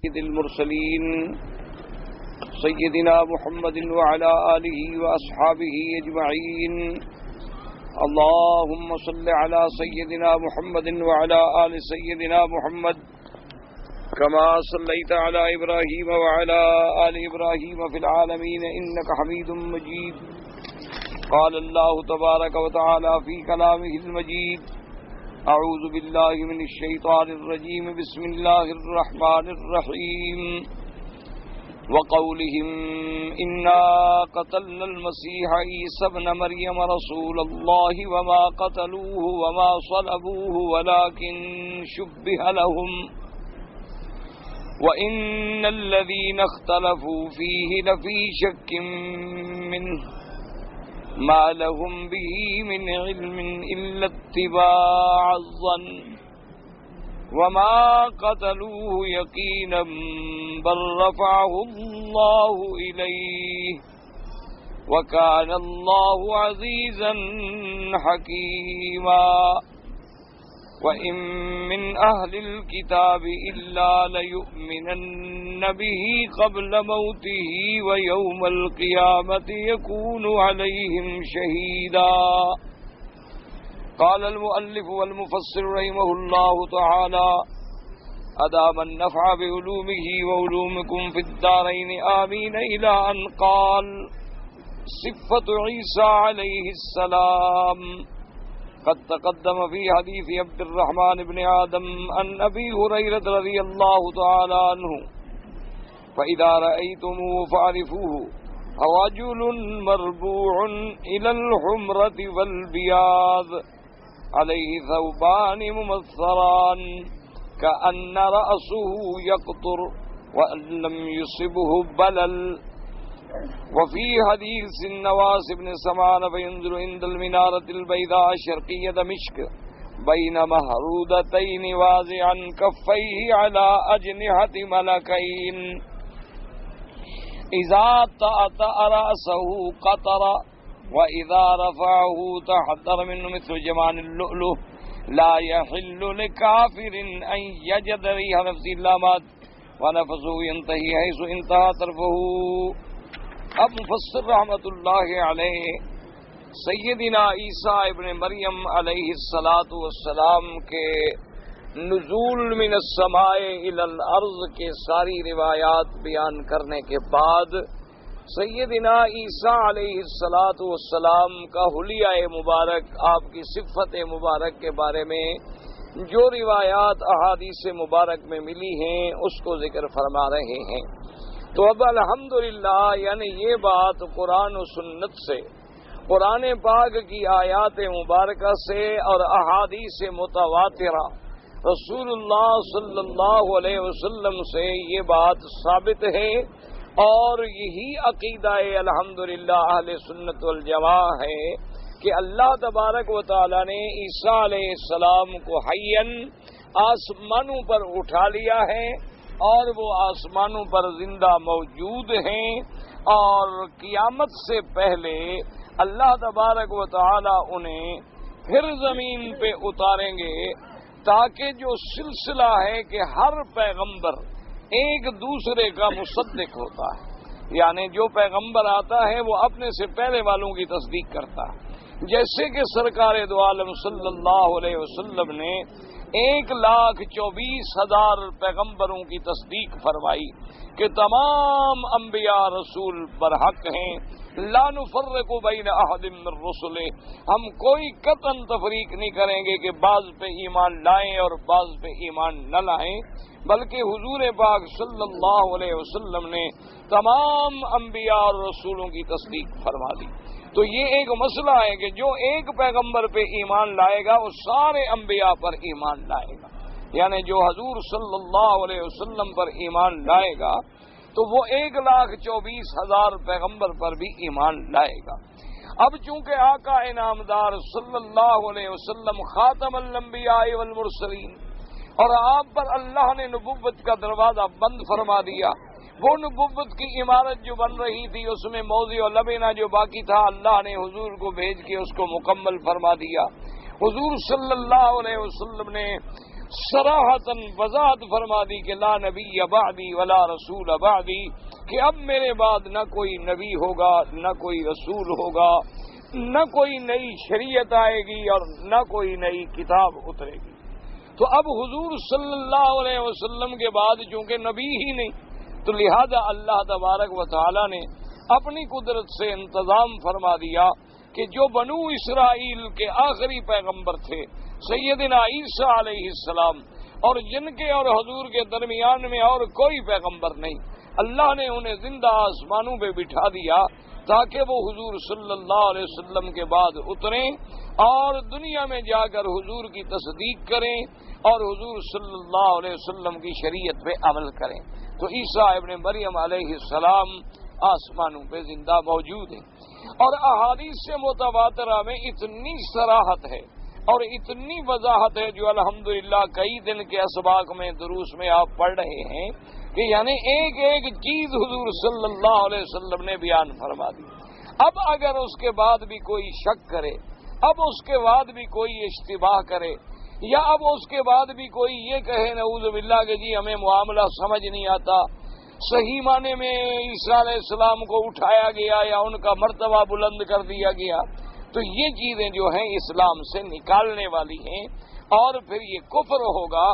سيد المرسلين سيدنا محمد وعلى آله وأصحابه أجمعين. اللهم صل على سيدنا محمد وعلى آل سيدنا محمد كما صليت على إبراهيم وعلى آل إبراهيم في العالمين إنك حميد مجيد. قال الله تبارك وتعالى في كلامه المجيد: أعوذ بالله من الشيطان الرجيم بسم الله الرحمن الرحيم. وقولهم إنا قتلنا المسيح عيسى ابن مريم رسول الله وما قتلوه وما صلبوه ولكن شبه لهم وإن الذين اختلفوا فيه لفي شك منه ما لهم به من علم إلا اتباع الظن وما قتلوه يقينا بل رفعه الله إليه وكان الله عزيزا حكيما. وإن من أهل الكتاب إلا ليؤمنن به قبل موته ويوم القيامة يكون عليهم شهيدا. قال المؤلف والمفسر رحمه الله تعالى: أدام النفع بعلومه وعلومكم في الدارين آمين، إلى أن قال: صفة عيسى عليه السلام قد تقدم في حديث عبد الرحمن بن آدم عن أبي هريرة رضي الله تعالى عنه: فإذا رأيتموه فاعرفوه رجل مربوع إلى الحمرة والبياض عليه ثوبان ممثران كأن رأسه يقطر وأن لم يصبه بلل. وفي حديث النواس بن سمعان: فينزل عند المنارة البيضاء شرقية دمشق بين مهرودتين واضعا كفيه على أجنحة ملكين إذا طأطأ رأسه قطر وإذا رفعه تحضر منه مثل جمان اللؤلؤ لا يحل لكافر أن يجد ريح نفس إلا مات ونفسه ينتهي حيث انتهى طرفه. اب مفسر رحمت اللہ علیہ سیدنا عیسیٰ ابن مریم علیہ السلام کے نزول من السماء الی الارض کے ساری روایات بیان کرنے کے بعد سیدنا عیسیٰ علیہ السلام کا حلیہ مبارک، آپ کی صفت مبارک کے بارے میں جو روایات احادیث مبارک میں ملی ہیں اس کو ذکر فرما رہے ہیں. تو اب الحمدللہ یعنی یہ بات قرآن و سنت سے، قرآن پاک کی آیات مبارکہ سے اور احادیث متواترہ رسول اللہ صلی اللہ علیہ وسلم سے یہ بات ثابت ہے، اور یہی عقیدہ الحمدللہ اہل سنت والجماعہ ہے کہ اللہ تبارک و تعالی نے عیسیٰ علیہ السلام کو حیاً آسمانوں پر اٹھا لیا ہے اور وہ آسمانوں پر زندہ موجود ہیں، اور قیامت سے پہلے اللہ تبارک و تعالی انہیں پھر زمین پہ اتاریں گے، تاکہ جو سلسلہ ہے کہ ہر پیغمبر ایک دوسرے کا مصدق ہوتا ہے، یعنی جو پیغمبر آتا ہے وہ اپنے سے پہلے والوں کی تصدیق کرتا ہے. جیسے کہ سرکار دو عالم صلی اللہ علیہ وسلم نے 1,24,000 پیغمبروں کی تصدیق فرمائی کہ تمام انبیاء رسول برحق ہیں، لا نفرق بین احد من رسلہ، ہم کوئی قطعاً تفریق نہیں کریں گے کہ بعض پہ ایمان لائیں اور بعض پہ ایمان نہ لائیں، بلکہ حضور پاک صلی اللہ علیہ وسلم نے تمام انبیاء اور رسولوں کی تصدیق فرما دی. تو یہ ایک مسئلہ ہے کہ جو ایک پیغمبر پہ ایمان لائے گا وہ سارے انبیاء پر ایمان لائے گا، یعنی جو حضور صلی اللہ علیہ وسلم پر ایمان لائے گا تو وہ 1,24,000 پیغمبر پر بھی ایمان لائے گا. اب چونکہ آقا انعامدار صلی اللہ علیہ وسلم خاتم الانبیاء والمرسلین اور آپ پر اللہ نے نبوت کا دروازہ بند فرما دیا، وہ نبوت کی عمارت جو بن رہی تھی اس میں موضع و لبینہ جو باقی تھا اللہ نے حضور کو بھیج کے اس کو مکمل فرما دیا. حضور صلی اللہ علیہ وسلم نے صراحتاً وضاحت فرما دی کہ لا نبی بعدی ولا رسول بعدی، کہ اب میرے بعد نہ کوئی نبی ہوگا، نہ کوئی رسول ہوگا، نہ کوئی نئی شریعت آئے گی اور نہ کوئی نئی کتاب اترے گی۔ تو اب حضور صلی اللہ علیہ وسلم کے بعد چونکہ نبی ہی نہیں، تو لہذا اللہ تبارک و تعالی نے اپنی قدرت سے انتظام فرما دیا کہ جو بنو اسرائیل کے آخری پیغمبر تھے سیدنا عیسیٰ علیہ السلام، اور جن کے اور حضور کے درمیان میں اور کوئی پیغمبر نہیں، اللہ نے انہیں زندہ آسمانوں پہ بٹھا دیا تاکہ وہ حضور صلی اللہ علیہ وسلم کے بعد اتریں اور دنیا میں جا کر حضور کی تصدیق کریں اور حضور صلی اللہ علیہ وسلم کی شریعت پہ عمل کریں۔ تو عیسیٰ ابن مریم علیہ السلام آسمانوں پہ زندہ موجود ہیں، اور احادیث سے متواترہ میں اتنی صراحت ہے اور اتنی وضاحت ہے جو الحمدللہ کئی دن کے اسباق میں دروس میں آپ پڑھ رہے ہیں کہ یعنی ایک ایک چیز حضور صلی اللہ علیہ وسلم نے بیان فرما دی۔ اب اگر اس کے بعد بھی کوئی شک کرے، اب اس کے بعد بھی کوئی اشتباہ کرے، یا اب اس کے بعد بھی کوئی یہ کہے نعوذ باللہ کہ جی ہمیں معاملہ سمجھ نہیں آتا، صحیح معنی میں عیسیٰ علیہ السلام کو اٹھایا گیا یا ان کا مرتبہ بلند کر دیا گیا، تو یہ چیزیں جو ہیں اسلام سے نکالنے والی ہیں، اور پھر یہ کفر ہوگا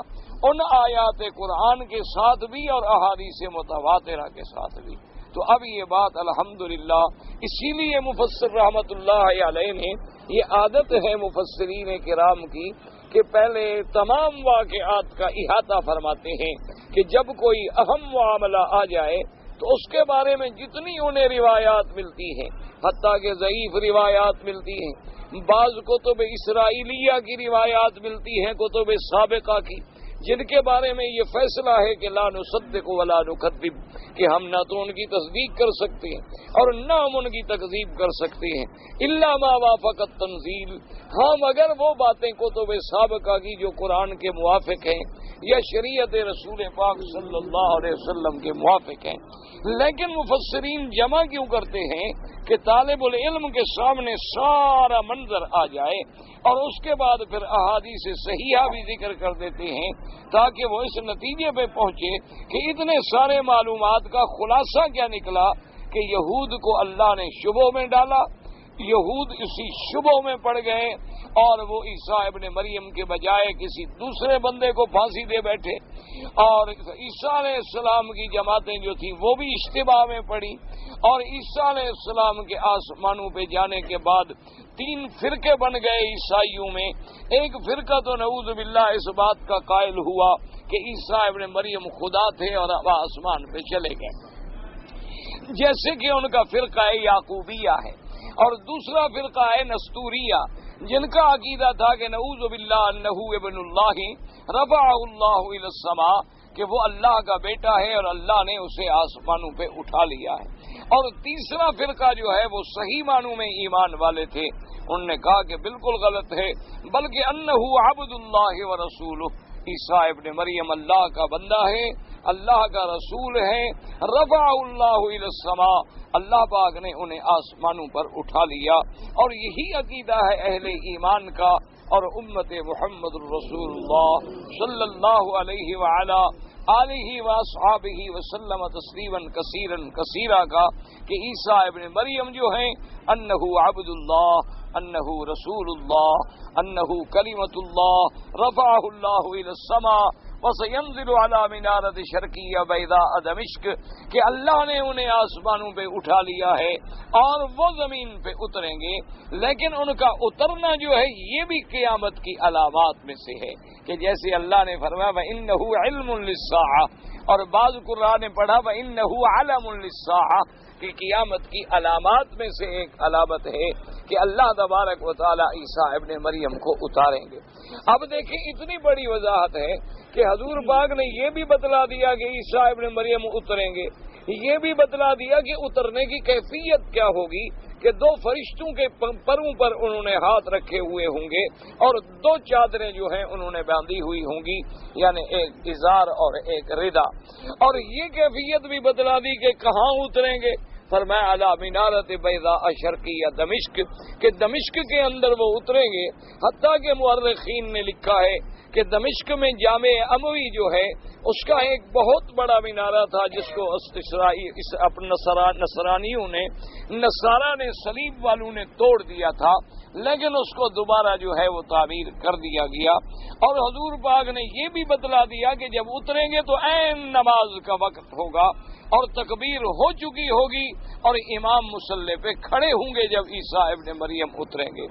ان آیات قرآن کے ساتھ بھی اور احادیث متواترہ کے ساتھ بھی۔ تو اب یہ بات الحمدللہ اسی لیے مفسر رحمت اللہ علیہ نے، یہ عادت ہے مفسرین کرام کی کہ پہلے تمام واقعات کا احاطہ فرماتے ہیں کہ جب کوئی اہم معاملہ آ جائے تو اس کے بارے میں جتنی انہیں روایات ملتی ہیں، حتیٰ کہ ضعیف روایات ملتی ہیں، بعض کتب اسرائیلیہ کی روایات ملتی ہیں، کتب سابقہ کی، جن کے بارے میں یہ فیصلہ ہے کہ لا نصدق ولا نکذب، کہ ہم نہ تو ان کی تصدیق کر سکتے ہیں اور نہ ہم ان کی تکذیب کر سکتے ہیں، الا ما وافق التنزیل، ہاں مگر وہ باتیں کتب سابقہ کی جو قرآن کے موافق ہیں یا شریعت رسول پاک صلی اللہ علیہ وسلم کے موافق ہیں۔ لیکن مفسرین جمع کیوں کرتے ہیں کہ طالب العلم کے سامنے سارا منظر آ جائے اور اس کے بعد پھر احادیث صحیحہ بھی ذکر کر دیتے ہیں تاکہ وہ اس نتیجے پہ پہنچے کہ اتنے سارے معلومات کا خلاصہ کیا نکلا کہ یہود کو اللہ نے شبوں میں ڈالا، یہود اسی شبوں میں پڑ گئے اور وہ عیسیٰ ابن مریم کے بجائے کسی دوسرے بندے کو پھانسی دے بیٹھے، اور عیسیٰ علیہ السلام کی جماعتیں جو تھیں وہ بھی اشتباہ میں پڑی، اور عیسیٰ علیہ السلام کے آسمانوں پہ جانے کے بعد 3 فرقے بن گئے عیسائیوں میں۔ ایک فرقہ تو نعوذ باللہ اس بات کا قائل ہوا کہ عیسیٰ ابن مریم خدا تھے اور اب آسمان پہ چلے گئے، جیسے کہ ان کا فرقہ یعقوبیہ ہے، اور دوسرا فرقہ ہے نستوریہ، جن کا عقیدہ تھا کہ نعوذ باللہ انہ ابن اللہ رفعہ اللہ الی السماء، کہ وہ اللہ کا بیٹا ہے اور اللہ نے اسے آسمانوں پہ اٹھا لیا ہے۔ اور تیسرا فرقہ جو ہے وہ صحیح معنوں میں ایمان والے تھے، انہوں نے کہا کہ بالکل غلط ہے، بلکہ انہ عبد اللہ و رسولہ، عیسیٰ ابن مریم اللہ کا بندہ ہے، اللہ کا رسول ہے، رفع اللہ الی السماء، اللہ پاک نے انہیں آسمانوں پر اٹھا لیا۔ اور یہی عقیدہ ہے اہل ایمان کا اور امت محمد الرسول اللہ صلی اللہ علیہ وعلا آلہ واصحابہ وسلم تسلیما کثیرا کثیرا کا کہ عیسیٰ ابن مریم جو ہیں انہ عبد اللہ، انہ رسول اللہ، انہ کلمۃ اللہ، رفعہ اللہ الی السماء وسینزل علی منارۃ شرقیہ بیضاء دمشق، کہ اللہ نے انہیں آسمانوں پہ اٹھا لیا ہے اور وہ زمین پہ اتریں گے، لیکن ان کا اترنا جو ہے یہ بھی قیامت کی علامات میں سے ہے، کہ جیسے اللہ نے فرمایا وَإِنَّهُ عِلْمٌ لِلسَّاعَةِ، اور بعض قرآن نے پڑھا وَإِنَّهُ عَلَمٌ لِلسَّاعَةِ، کہ قیامت کی علامات میں سے ایک علامت ہے کہ اللہ تبارک و تعالی عیسیٰ ابن مریم کو اتاریں گے۔ اب دیکھیں اتنی بڑی وضاحت ہے کہ حضور پاک نے یہ بھی بتلا دیا کہ عیسیٰ ابن مریم اتریں گے، یہ بھی بتلا دیا کہ اترنے کی کیفیت کیا ہوگی، کہ 2 فرشتوں کے پروں پر انہوں نے ہاتھ رکھے ہوئے ہوں گے اور 2 چادریں جو ہیں انہوں نے باندھی ہوئی ہوں گی، یعنی ایک ازار اور ایک ردا، اور یہ کیفیت بھی بتلا دی کہ کہاں اتریں گے، فرمایا علی منارۃ بیضاء شرقیہ دمشق، کہ دمشق کے اندر وہ اتریں گے، حتیٰ کہ مورخین نے لکھا ہے کہ دمشق میں جامع اموی جو ہے اس کا ایک بہت بڑا مینارہ تھا جس کو نصرانیوں نے نصارہ نے صلیب والوں نے توڑ دیا تھا، لیکن اس کو دوبارہ جو ہے وہ تعمیر کر دیا گیا، اور حضور پاک نے یہ بھی بتلا دیا کہ جب اتریں گے تو عین نماز کا وقت ہوگا اور تکبیر ہو چکی ہوگی اور امام مصلی پہ کھڑے ہوں گے جب عیسیٰ ابن مریم اتریں گے۔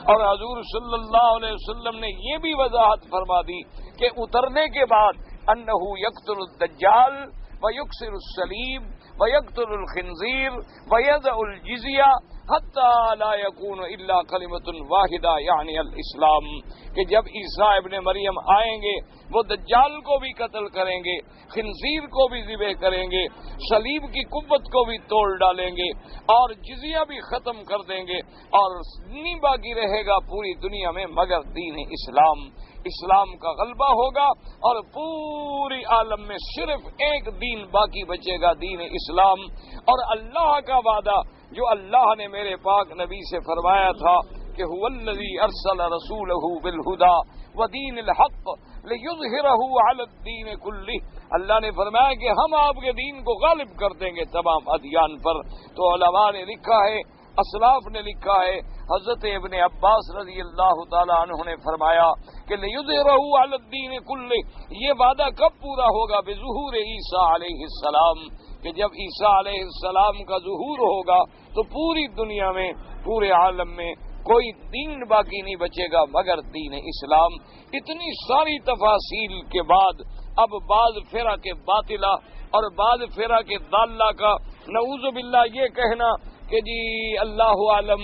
اور حضور صلی اللہ علیہ وسلم نے یہ بھی وضاحت فرما دی کہ اترنے کے بعد انہ یقتل الدجال ویکسر الصلیب ویقتل الخنزیر ویضع الجزیہ حتی لا یکون الا کلمۃ واحدہ یعنی الاسلام، کہ جب عیسیٰ ابن مریم آئیں گے وہ دجال کو بھی قتل کریں گے، خنزیر کو بھی ذبح کریں گے، صلیب کی قوت کو بھی توڑ ڈالیں گے اور جزیہ بھی ختم کر دیں گے، اور نہیں باقی رہے گا پوری دنیا میں مگر دین اسلام۔ اسلام کا غلبہ ہوگا اور پوری عالم میں صرف ایک دین باقی بچے گا، دین اسلام۔ اور اللہ کا وعدہ جو اللہ نے میرے پاک نبی سے فرمایا تھا کہ هو الذی ارسل رسولہ بالہدی ودین الحق لیظہرہ علی الدین کلہ، اللہ نے فرمایا کہ ہم آپ کے دین کو غالب کر دیں گے تمام ادیان پر۔ تو علماء نے لکھا ہے، اسلاف نے لکھا ہے، حضرت ابن عباس رضی اللہ تعالی عنہ نے فرمایا کہ لیظہرہ علی الدین کلہ، یہ وعدہ کب پورا ہوگا؟ بظہور عیسیٰ علیہ السلام، کہ جب عیسیٰ علیہ السلام کا ظہور ہوگا تو پوری دنیا میں پورے عالم میں کوئی دین باقی نہیں بچے گا مگر دین اسلام۔ اتنی ساری تفاصیل کے بعد اب بعض فرق باطلہ اور بعض فرق ضالہ کا نعوذ باللہ یہ کہنا کہ جی اللہ عالم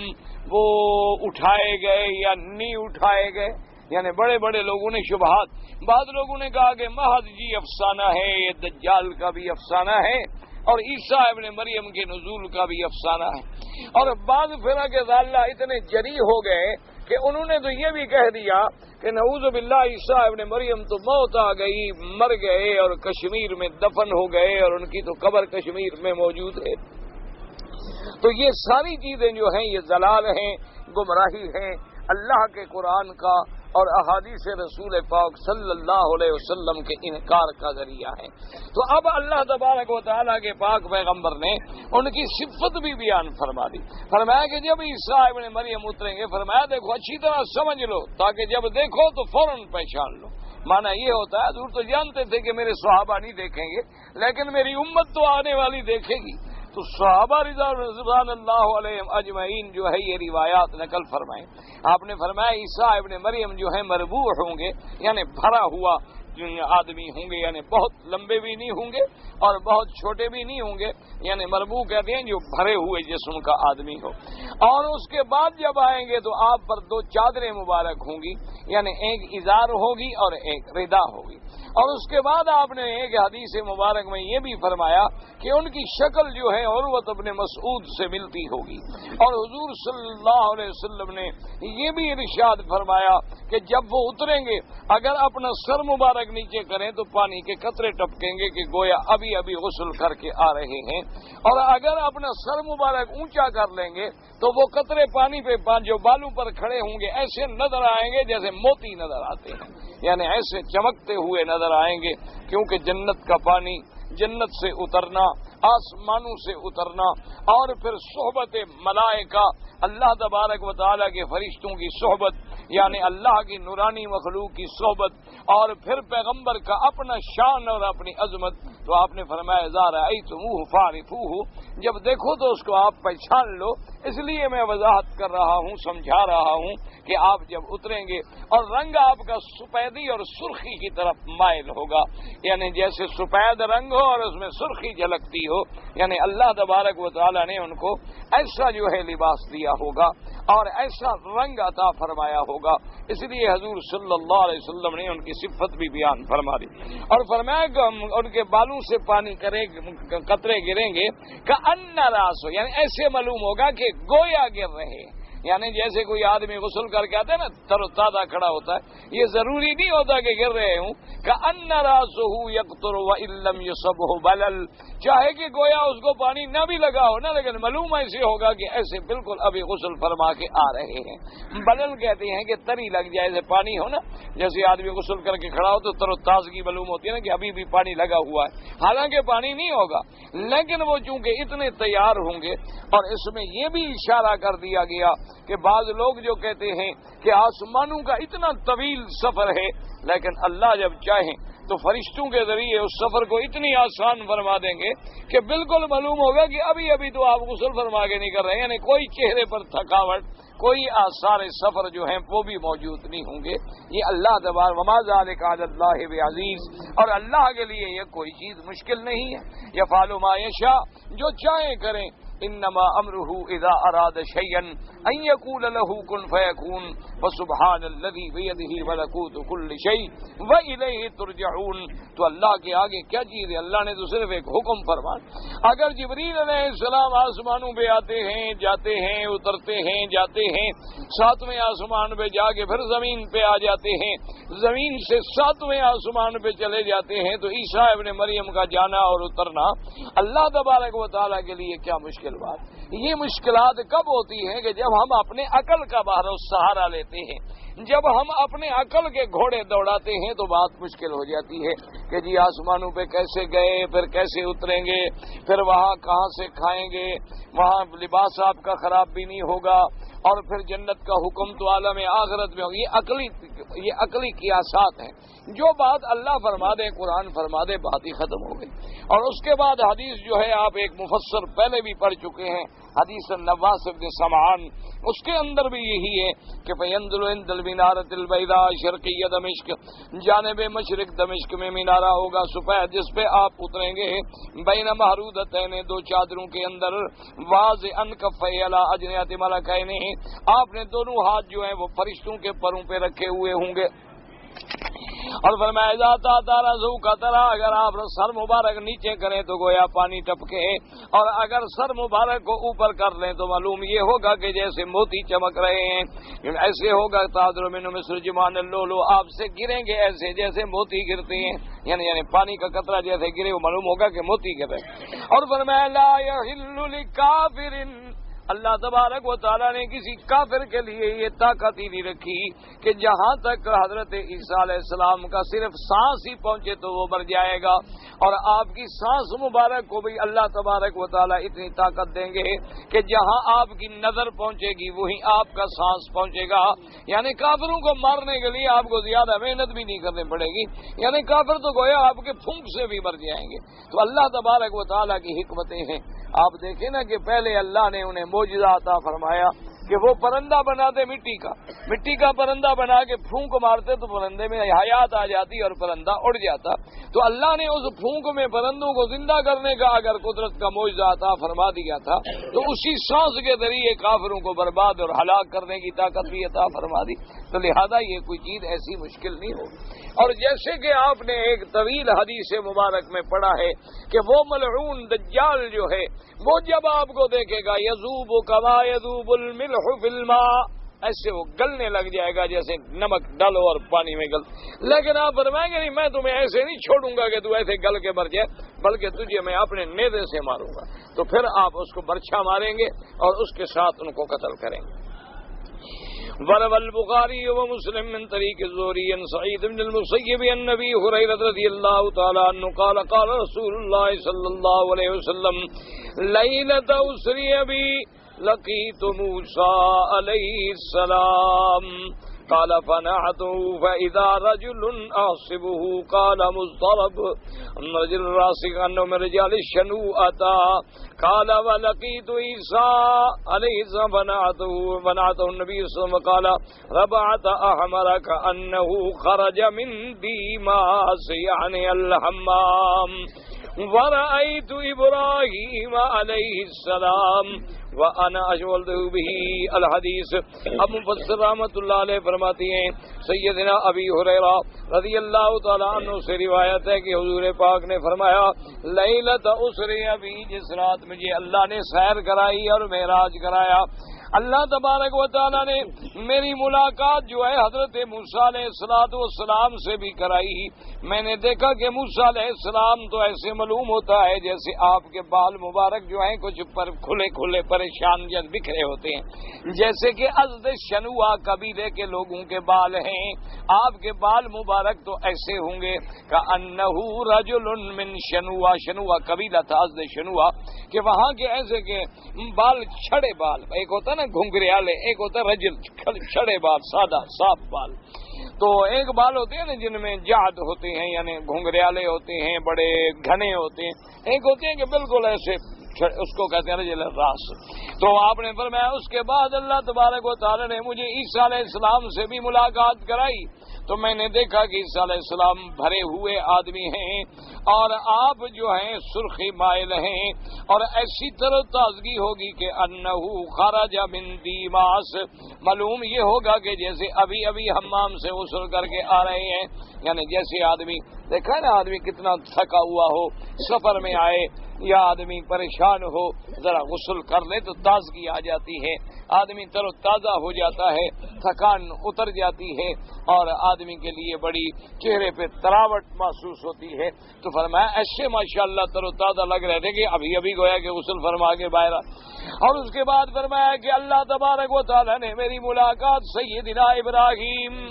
وہ اٹھائے گئے یا نہیں اٹھائے گئے، یعنی بڑے بڑے لوگوں نے شبہات، بعض لوگوں نے کہا کہ محض جی افسانہ ہے، یہ دجال کا بھی افسانہ ہے اور عیسیٰ ابن مریم کے نزول کا بھی افسانہ ہے، اور بعض فرق ضالہ اتنے جری ہو گئے کہ انہوں نے تو یہ بھی کہہ دیا کہ نعوذ باللہ عیسیٰ ابن مریم تو موت آ گئی، مر گئے اور کشمیر میں دفن ہو گئے اور ان کی تو قبر کشمیر میں موجود ہے۔ تو یہ ساری چیزیں جو ہیں یہ ضلال ہیں، گمراہی ہیں، اللہ کے قرآن کا اور احادیث رسول پاک صلی اللہ علیہ وسلم کے انکار کا ذریعہ ہے۔ تو اب اللہ تبارک و تعالیٰ کے پاک پیغمبر نے ان کی صفت بھی بیان فرما دی، فرمایا کہ جب عیسیٰ ابن مریم اتریں گے، فرمایا دیکھو اچھی طرح سمجھ لو تاکہ جب دیکھو تو فوراً پہچان لو۔ مانا یہ ہوتا ہے حضور تو جانتے تھے کہ میرے صحابہ نہیں دیکھیں گے لیکن میری امت تو آنے والی دیکھے گی، تو صحابہ رضوان اللہ علیہم اجمعین جو ہے یہ روایات نقل فرمائیں۔ آپ نے فرمایا عیسیٰ ابن مریم جو ہے مربوع ہوں گے، یعنی بھرا ہوا آدمی ہوں گے، یعنی بہت لمبے بھی نہیں ہوں گے اور بہت چھوٹے بھی نہیں ہوں گے، یعنی مربوع کہتے ہیں جو بھرے ہوئے جسم کا آدمی ہو۔ اور اس کے بعد جب آئیں گے تو آپ پر دو چادریں مبارک ہوں گی، یعنی ایک ازار ہوگی اور ایک ردا ہوگی۔ اور اس کے بعد آپ نے ایک حدیث مبارک میں یہ بھی فرمایا کہ ان کی شکل جو ہے عروۃ ابن مسعود سے ملتی ہوگی، اور حضور صلی اللہ علیہ وسلم نے یہ بھی ارشاد فرمایا کہ جب وہ اتریں گے اگر اپنا سر مبارک نیچے کریں تو پانی کے قطرے ٹپکیں گے کہ گویا ابھی ابھی غسل کر کے آ رہے ہیں، اور اگر اپنا سر مبارک اونچا کر لیں گے تو وہ قطرے پانی پہ جو بالوں پر کھڑے ہوں گے ایسے نظر آئیں گے جیسے موتی نظر آتے ہیں، یعنی ایسے چمکتے ہوئے نظر آئیں گے، کیونکہ جنت کا پانی، جنت سے اترنا، آسمانوں سے اترنا، اور پھر صحبت ملائکہ، اللہ تبارک و تعالیٰ کے فرشتوں کی صحبت، یعنی اللہ کی نورانی مخلوق کی صحبت، اور پھر پیغمبر کا اپنا شان اور اپنی عظمت۔ تو آپ نے فرمایا اذا رأیتموہ فاعرفوہ، جب دیکھو تو اس کو آپ پہچان لو۔ اس لیے میں وضاحت کر رہا ہوں، سمجھا رہا ہوں کہ آپ جب اتریں گے اور رنگ آپ کا سپیدی اور سرخی کی طرف مائل ہوگا، یعنی جیسے سفید رنگ ہو اور اس میں سرخی جھلکتی ہو، یعنی اللہ تبارک و تعالیٰ نے ان کو ایسا جو ہے لباس دیا ہوگا اور ایسا رنگ عطا فرمایا ہوگا۔ اس لیے حضور صلی اللہ علیہ وسلم نے ان کی صفت بھی بیان فرما دی، اور فرمایا کہ ان کے بالوں سے پانی قطرے گریں گے کأن راسو، یعنی ایسے معلوم ہوگا کہ گویا گر رہے، یعنی جیسے کوئی آدمی غسل کر کے آتا ہے نا تر و تازہ کھڑا ہوتا ہے، یہ ضروری نہیں ہوتا کہ گر رہے ہوں، کأن راسہ یقطر وان لم یصبہ بلل، چاہے کہ گویا اس کو پانی نہ بھی لگا ہو نا، لیکن معلوم ایسے ہوگا کہ ایسے بالکل ابھی غسل فرما کے آ رہے ہیں۔ بلل کہتے ہیں کہ تری لگ جائے، ایسے پانی ہو نا، جیسے آدمی غسل کر کے کھڑا ہو تو تر و تازگی معلوم ہوتی ہے نا کہ ابھی بھی پانی لگا ہوا ہے، حالانکہ پانی نہیں ہوگا، لیکن وہ چونکہ اتنے تیار ہوں گے۔ اور اس میں یہ بھی اشارہ کر دیا گیا کہ بعض لوگ جو کہتے ہیں کہ آسمانوں کا اتنا طویل سفر ہے، لیکن اللہ جب چاہیں تو فرشتوں کے ذریعے اس سفر کو اتنی آسان فرما دیں گے کہ بالکل معلوم ہوگا کہ ابھی ابھی تو آپ غسل فرما کے نہیں کر رہے ہیں، یعنی کوئی چہرے پر تھکاوٹ، کوئی آثار سفر جو ہیں وہ بھی موجود نہیں ہوں گے۔ یہ اللہ تبارک وما ذالک علی اللہ بعزیز، اور اللہ کے لیے یہ کوئی چیز مشکل نہیں ہے۔ یفعل ما یشاء، جو چاہیں کریں، انما امرہ اذا اراد شیئا ان یقول له کن فیکون وسبحان الذی بیدہ ملکوت کل شیء والیہ ترجعون۔ تو اللہ کے آگے کیا چیز ہے؟ اللہ نے تو صرف ایک حکم فرمایا۔ اگر جبریل علیہ السلام آسمانوں پہ آتے ہیں، جاتے ہیں، اترتے ہیں، جاتے ہیں، ساتویں آسمان پہ جا کے پھر زمین پہ آ جاتے ہیں، زمین سے ساتویں آسمان پہ چلے جاتے ہیں، تو عیسیٰ ابن مریم کا جانا اور اترنا اللہ تبارک و تعالیٰ کے لیے کیا مشکل بات۔ یہ مشکلات کب ہوتی ہیں کہ جب ہم اپنے عقل کا سہارا لیتے ہیں، جب ہم اپنے عقل کے گھوڑے دوڑاتے ہیں تو بات مشکل ہو جاتی ہے کہ جی آسمانوں پہ کیسے گئے، پھر کیسے اتریں گے، پھر وہاں کہاں سے کھائیں گے، وہاں لباس آپ کا خراب بھی نہیں ہوگا، اور پھر جنت کا حکم تو عالم آخرت میں ہوگی۔ یہ عقلی قیاسات ہیں۔ جو بات اللہ فرما دے، قرآن فرما دے، بات ہی ختم ہو گئی۔ اور اس کے بعد حدیث جو ہے آپ ایک مفسر پہلے بھی پڑھ چکے ہیں، حدیث النواس بن سمعان، اس کے اندر بھی یہی ہے کہ فینزل عند المنارۃ البیضاء شرقی دمشق، جانب مشرق دمشق میں مینارہ ہوگا سفید، جس پہ آپ اتریں گے، بین محرودتین، دو چادروں کے اندر، واضعا کفیہ علی اجنحۃ ملکین، آپ نے دونوں ہاتھ جو ہیں وہ فرشتوں کے پروں پہ رکھے ہوئے ہوں گے۔ اور فرمایا جاتا تارا زو کا طرح، اگر آپ سر مبارک نیچے کریں تو گویا پانی ٹپکے، اور اگر سر مبارک کو اوپر کر لیں تو معلوم یہ ہوگا کہ جیسے موتی چمک رہے ہیں، ایسے ہوگا تادر من مثل جمان اللؤلؤ، آپ سے گریں گے ایسے جیسے موتی گرتے ہیں، یعنی پانی کا قطرہ جیسے گرے وہ معلوم ہوگا کہ موتی گر رہے۔ اور فرمایا لا یحل لکافر، اللہ تبارک و تعالیٰ نے کسی کافر کے لیے یہ طاقت ہی نہیں رکھی کہ جہاں تک حضرت عیسیٰ علیہ السلام کا صرف سانس ہی پہنچے تو وہ مر جائے گا، اور آپ کی سانس مبارک کو بھی اللہ تبارک و تعالیٰ اتنی طاقت دیں گے کہ جہاں آپ کی نظر پہنچے گی وہیں آپ کا سانس پہنچے گا۔ یعنی کافروں کو مارنے کے لیے آپ کو زیادہ محنت بھی نہیں کرنی پڑے گی، یعنی کافر تو گویا آپ کے پھونک سے بھی مر جائیں گے۔ تو اللہ تبارک و تعالیٰ کی حکمتیں ہیں۔ آپ دیکھیں نا کہ پہلے اللہ نے انہیں معجزہ عطا فرمایا کہ وہ پرندہ بناتے مٹی کا پرندہ بنا کے پھونک مارتے تو پرندے میں حیات آ جاتی اور پرندہ اڑ جاتا۔ تو اللہ نے اس پھونک میں پرندوں کو زندہ کرنے کا اگر قدرت کا معجزہ عطا فرما دیا تھا تو اسی سانس کے ذریعے کافروں کو برباد اور ہلاک کرنے کی طاقت بھی عطا فرما دی۔ تو لہذا یہ کوئی چیز ایسی مشکل نہیں ہو۔ اور جیسے کہ آپ نے ایک طویل حدیث مبارک میں پڑھا ہے کہ وہ ملعون دجال جو ہے وہ جب آپ کو دیکھے گا یذوب کما یذوب الملح فی الماء، ایسے وہ گلنے لگ جائے گا جیسے نمک ڈالو اور پانی میں گل۔ لیکن آپ فرمائیں گے نہیں میں تمہیں ایسے نہیں چھوڑوں گا کہ تو ایسے گل کے مر جائے، بلکہ تجھے میں اپنے نیزے سے ماروں گا۔ تو پھر آپ اس کو برچھا ماریں گے اور اس کے ساتھ ان کو قتل کریں گے۔ وروى البخاري ومسلم من طريق الزهري عن سعيد بن المسيب عن ابي هريره رضي الله تعالى عنه قال قال رسول الله صلى الله عليه وسلم ليلة أسري بي لقيت موسى عليه السلام قال فنعته فإذا رجل أحسبه قال مضطرب رجل راسخ أنه من رجال الشنوءة قال ولقيت عيسى عليه السلام فنعته النبي صلى الله عليه وسلم قال ربعة أحمر كأنه خرج من ديماس يعني الحمام ورأيت إبراهيم عليه السلام وأنا أشولته به الحديث۔ اب مفسر رحمۃ اللہ علیہ فرماتی ہیں سیدنا ابی ہریرہ رضی اللہ تعالیٰ عنہ سے روایت ہے کہ حضور پاک نے فرمایا لیلۃ اسری بی، جس رات مجھے اللہ نے سیر کرائی اور معراج کرایا، اللہ تبارک و تعالیٰ نے میری ملاقات جو ہے حضرت موسیٰ علیہ السلام سے بھی کرائی. میں نے دیکھا کہ موسیٰ علیہ السلام تو ایسے معلوم ہوتا ہے جیسے آپ کے بال مبارک جو ہیں کچھ پر کھلے کھلے پریشان یا بکھرے ہوتے ہیں، جیسے کہ ازد شنوا قبیلے کے لوگوں کے بال ہیں. آپ کے بال مبارک تو ایسے ہوں گے کأنہ رجل من شنوا، شنوا قبیلہ تھا ازد شنوا، کہ وہاں کے ایسے کہ بال چھڑے بال، ایک ہوتا نا گھنگریالے، ایک ہوتا رجل چھڑے بال، سادہ صاف بال. تو ایک بال ہوتے ہیں نا جن میں جاد ہوتے ہیں، یعنی گھنگریالے ہوتے ہیں، بڑے گھنے ہوتے ہیں، ایک ہوتے ہیں کہ بالکل ایسے، اس کو کہتے ہیں رجل راس. تو آپ نے فرمایا اس کے بعد اللہ تبارک و تعالی نے مجھے عیسیٰ علیہ السلام سے بھی ملاقات کرائی. تو میں نے دیکھا کہ عیسیٰ علیہ السلام بھرے ہوئے آدمی ہیں اور آپ جو ہیں سرخی مائل ہیں اور ایسی تر و تازگی ہوگی کہ انہو خرج من دیماس، معلوم یہ ہوگا کہ جیسے ابھی ابھی حمام سے غسل کر کے آ رہے ہیں. یعنی جیسے آدمی دیکھا نا آدمی کتنا تھکا ہوا ہو، سفر میں آئے یا آدمی پریشان ہو، ذرا غسل کر لے تو تازگی آ جاتی ہے، آدمی تر و تازہ ہو جاتا ہے، تھکان اتر جاتی ہے اور آدمی کے لیے بڑی چہرے پہ تراوٹ محسوس ہوتی ہے. تو فرمایا ایسے ماشاءاللہ تر و تازہ لگ رہے تھے کہ ابھی ابھی گویا کہ غسل فرما کے باہر. اور اس کے بعد فرمایا کہ اللہ تبارک و تعالی نے میری ملاقات سیدنا ابراہیم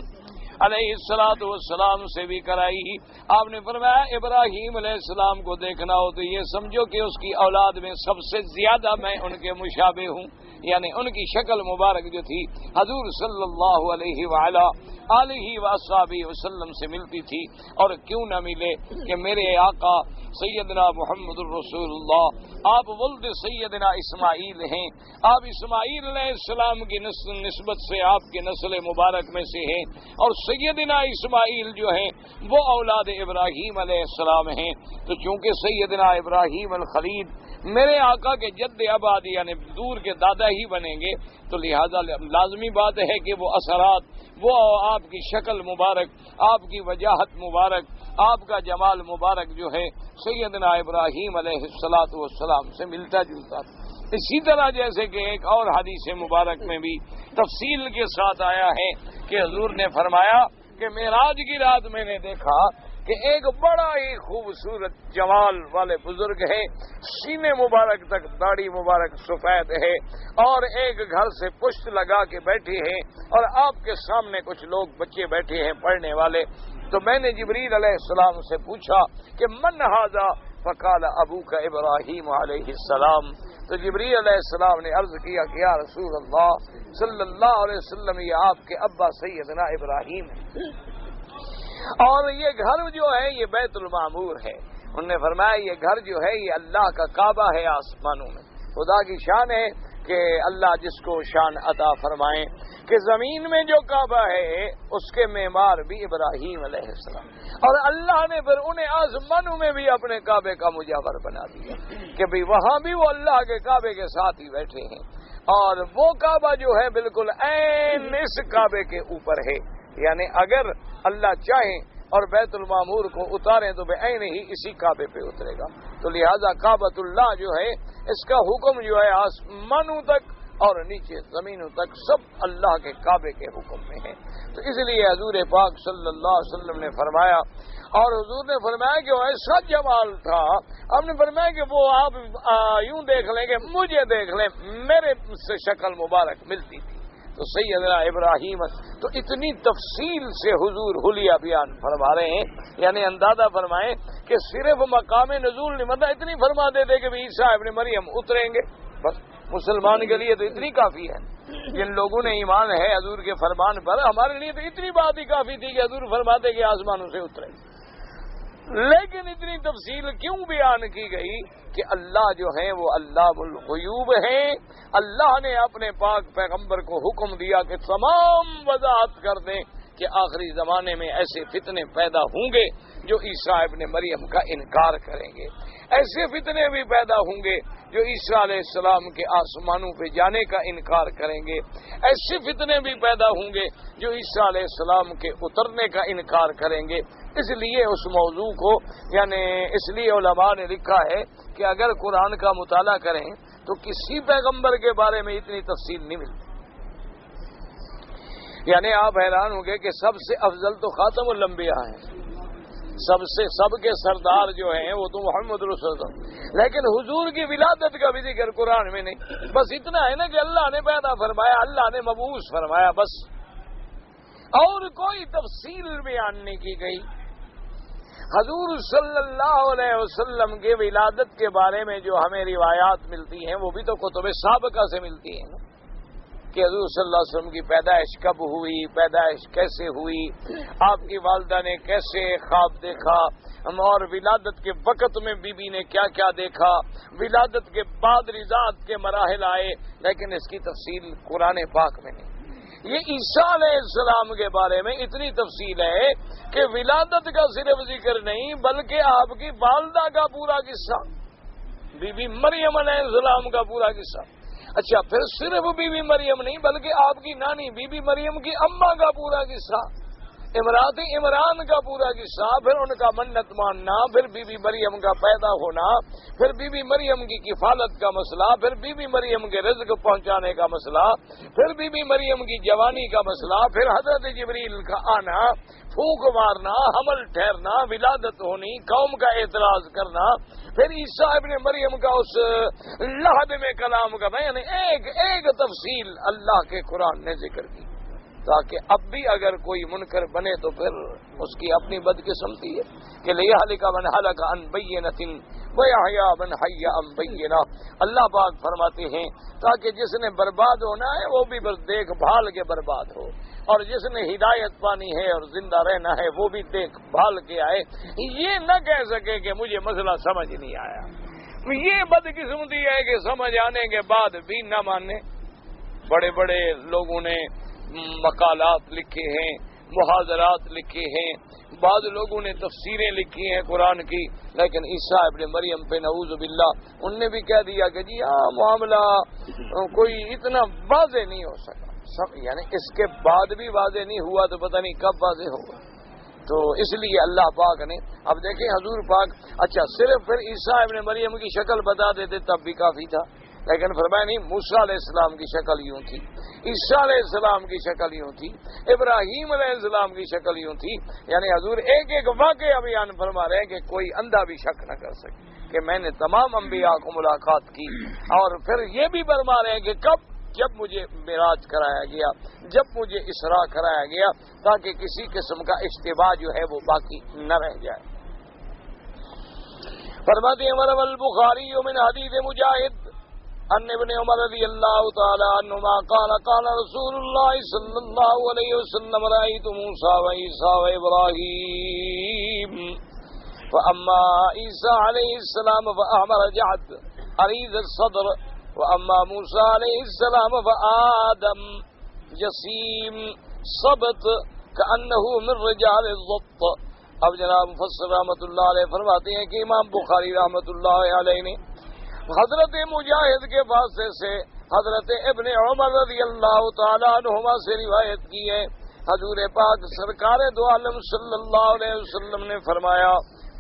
علیہ السلام سے بھی کرائی. آپ نے فرمایا ابراہیم علیہ السلام کو دیکھنا ہو تو یہ سمجھو کہ اس کی اولاد میں سب سے زیادہ میں ان کے مشابہ ہوں، یعنی ان کی شکل مبارک جو تھی حضور صلی اللہ علیہ وآلہ وصحبہ وسلم سے ملتی تھی. اور کیوں نہ ملے کہ میرے آقا سیدنا محمد الرسول اللہ آپ ولد سیدنا اسماعیل ہیں، آپ اسماعیل علیہ السلام کی نسبت سے آپ کے نسل مبارک میں سے ہیں، اور سیدنا اسماعیل جو ہیں وہ اولاد ابراہیم علیہ السلام ہیں. تو چونکہ سیدنا ابراہیم الخلیل میرے آقا کے جد اباد یعنی دور کے دادا ہی بنیں گے، تو لہذا لازمی بات ہے کہ وہ اثرات، وہ آپ کی شکل مبارک، آپ کی وجاہت مبارک، آپ کا جمال مبارک جو ہے سیدنا ابراہیم علیہ السلام سے ملتا جلتا. اسی طرح جیسے کہ ایک اور حدیث مبارک میں بھی تفصیل کے ساتھ آیا ہے کہ حضور نے فرمایا کہ معراج کی رات میں نے دیکھا کہ ایک بڑا ہی خوبصورت جمال والے بزرگ ہے، سینے مبارک تک داڑھی مبارک سفید ہے اور ایک گھر سے پشت لگا کے بیٹھے ہیں اور آپ کے سامنے کچھ لوگ بچے بیٹھے ہیں پڑھنے والے. تو میں نے جبریل علیہ السلام سے پوچھا کہ من ھذا؟ فقال ابوک ابراہیم علیہ السلام. تو جبریل علیہ السلام نے عرض کیا کہ یا رسول اللہ صلی اللہ علیہ وسلم یہ آپ کے ابا سیدنا ابراہیم ہیں اور یہ گھر جو ہے یہ بیت المعمور ہے. انہوں نے فرمایا یہ گھر جو ہے یہ اللہ کا کعبہ ہے آسمانوں میں. خدا کی شان ہے کہ اللہ جس کو شان عطا فرمائیں کہ زمین میں جو کعبہ ہے اس کے معمار بھی ابراہیم علیہ السلام، اور اللہ نے پھر انہیں آسمانوں میں بھی اپنے کعبے کا مجاور بنا دیا کہ بھی وہاں بھی وہ اللہ کے کعبے کے ساتھ ہی بیٹھے ہیں. اور وہ کعبہ جو ہے بالکل عین اس کعبے کے اوپر ہے، یعنی اگر اللہ چاہیں اور بیت المعمور کو اتاریں تو بعین ہی اسی کعبے پہ اترے گا. تو لہذا کعبۃ اللہ جو ہے اس کا حکم جو ہے آسمانوں تک اور نیچے زمینوں تک سب اللہ کے کعبے کے حکم میں ہے. تو اس لیے حضور پاک صلی اللہ علیہ وسلم نے فرمایا، اور حضور نے فرمایا کہ وہ ایسا جمال تھا، ہم نے فرمایا کہ وہ آپ یوں دیکھ لیں کہ مجھے دیکھ لیں میرے سے شکل مبارک ملتی تھی. تو سیدنا ابراہیم تو اتنی تفصیل سے حضور حلیہ بیان فرما رہے ہیں، یعنی اندازہ فرمائیں کہ صرف مقام نزول نہیں، مطلب اتنی فرما دیتے کہ عیسیٰ ابن مریم اتریں گے، بس مسلمان کے لیے تو اتنی کافی ہے. جن لوگوں نے ایمان ہے حضور کے فرمان پر، ہمارے لیے تو اتنی بات ہی کافی تھی کہ حضور فرماتے کہ آسمانوں سے اترے. لیکن اتنی تفصیل کیوں بیان کی گئی کہ اللہ جو ہے وہ اللہ الغیوب ہیں. اللہ نے اپنے پاک پیغمبر کو حکم دیا کہ تمام وضاحت کر دیں کہ آخری زمانے میں ایسے فتنے پیدا ہوں گے جو عیسیٰ ابن مریم کا انکار کریں گے، ایسے فتنے بھی پیدا ہوں گے جو عیسیٰ علیہ السلام کے آسمانوں پہ جانے کا انکار کریں گے، ایسے فتنے بھی پیدا ہوں گے جو عیسیٰ علیہ السلام کے اترنے کا انکار کریں گے. اس لیے اس موضوع کو، یعنی اس لیے علماء نے لکھا ہے کہ اگر قرآن کا مطالعہ کریں تو کسی پیغمبر کے بارے میں اتنی تفصیل نہیں ملتی. یعنی آپ حیران ہوں گے کہ سب سے افضل تو خاتم الانبیاء ہیں، سب کے سردار جو ہیں وہ تو محمد رسول اللہ، لیکن حضور کی ولادت کا بھی ذکر قرآن میں نہیں. بس اتنا ہے نا کہ اللہ نے پیدا فرمایا، اللہ نے مبعوث فرمایا، بس اور کوئی تفصیل بیان نہیں کی گئی. حضور صلی اللہ علیہ وسلم کے ولادت کے بارے میں جو ہمیں روایات ملتی ہیں وہ بھی تو کتب سابقہ سے ملتی ہیں نا، کہ حضور صلی اللہ علیہ وسلم کی پیدائش کب ہوئی، پیدائش کیسے ہوئی، آپ کی والدہ نے کیسے خواب دیکھا، اور ولادت کے وقت میں بی بی نے کیا کیا دیکھا، ولادت کے بعد رضاعت کے مراحل آئے، لیکن اس کی تفصیل قرآن پاک میں نہیں. یہ عیسیٰ علیہ السلام کے بارے میں اتنی تفصیل ہے کہ ولادت کا صرف ذکر نہیں بلکہ آپ کی والدہ کا پورا قصہ، بی بی مریم علیہ السلام کا پورا قصہ. اچھا، پھر صرف بی بی مریم نہیں بلکہ آپ کی نانی بی بی مریم کی اماں کا پورا قصہ، امراط عمران کا پورا قصہ، پھر ان کا منت ماننا، پھر بی بی مریم کا پیدا ہونا، پھر بی بی مریم کی کفالت کا مسئلہ، پھر بی بی مریم کے رزق پہنچانے کا مسئلہ، پھر بی بی مریم کی جوانی کا مسئلہ، پھر حضرت جبریل کا آنا، پھونک مارنا، حمل ٹھہرنا، ولادت ہونی، قوم کا اعتراض کرنا، پھر عیسیٰ ابن مریم کا اس لحد میں کلام کرنا، یعنی ایک ایک تفصیل اللہ کے قرآن نے ذکر کی، تاکہ اب بھی اگر کوئی منکر بنے تو پھر اس کی اپنی بدقسمتی ہے کہ لِيَهْلِكَ مَنْ هَلَكَ عَنْ بَيِّنَةٍ وَيَحْيَىٰ مَنْ حَيَّ عَنْ بَيِّنَةٍ. اللہ پاک فرماتے ہیں تاکہ جس نے برباد ہونا ہے وہ بھی بس دیکھ بھال کے برباد ہو، اور جس نے ہدایت پانی ہے اور زندہ رہنا ہے وہ بھی دیکھ بھال کے آئے. یہ نہ کہہ سکے کہ مجھے مسئلہ سمجھ نہیں آیا. یہ بدقسمتی ہے کہ سمجھ آنے کے بعد بھی نہ مانے. بڑے بڑے لوگوں نے مقالات لکھے ہیں، محاضرات لکھے ہیں، بعض لوگوں نے تفسیریں لکھی ہیں قرآن کی، لیکن عیسیٰ ابن مریم پہ نعوذ باللہ ان نے بھی کہہ دیا کہ جی ہاں معاملہ کوئی اتنا واضح نہیں ہو سکا. یعنی اس کے بعد بھی واضح نہیں ہوا تو پتہ نہیں کب واضح ہوگا. تو اس لیے اللہ پاک نے اب دیکھیں حضور پاک، اچھا صرف پھر عیسیٰ ابن مریم کی شکل بتا دیتے تب بھی کافی تھا، لیکن فرمایا نہیں، موسیٰ علیہ السلام کی شکل یوں تھی، عیسیٰ علیہ السلام کی شکل یوں تھی، ابراہیم علیہ السلام کی شکل یوں تھی. یعنی حضور ایک ایک واقعہ بیان فرما رہے ہیں کہ کوئی اندھا بھی شک نہ کر سکے کہ میں نے تمام انبیاء کو ملاقات کی. اور پھر یہ بھی فرما رہے ہیں کہ کب، جب مجھے معراج کرایا گیا، جب مجھے اسراء کرایا گیا، تاکہ کسی قسم کا اشتباہ جو ہے وہ باقی نہ رہ جائے. فرماتے ہیں روى البخاری من حدیث مجاہد ان ابن عمر رضی اللہ تعالی عنہما قال قال رسول اللہ صلی اللہ علیہ وسلم رأيت موسى وعيسى وإبراهيم فأما عيسى عليه السلام فأحمر جعد عريض الصدر وأما موسى عليه السلام فآدم جسيم صبت كأنه من رجال الضبط. اب جناب مفسر رحمۃ اللہ علیہ فرماتے ہیں کہ امام بخاری رحمۃ اللہ علیہ نے حضرت مجاہد کے واسطے سے حضرت ابن عمر رضی اللہ تعالیٰ عنہما سے روایت کی ہے. حضور پاک سرکار دو عالم صلی اللہ علیہ وسلم نے فرمایا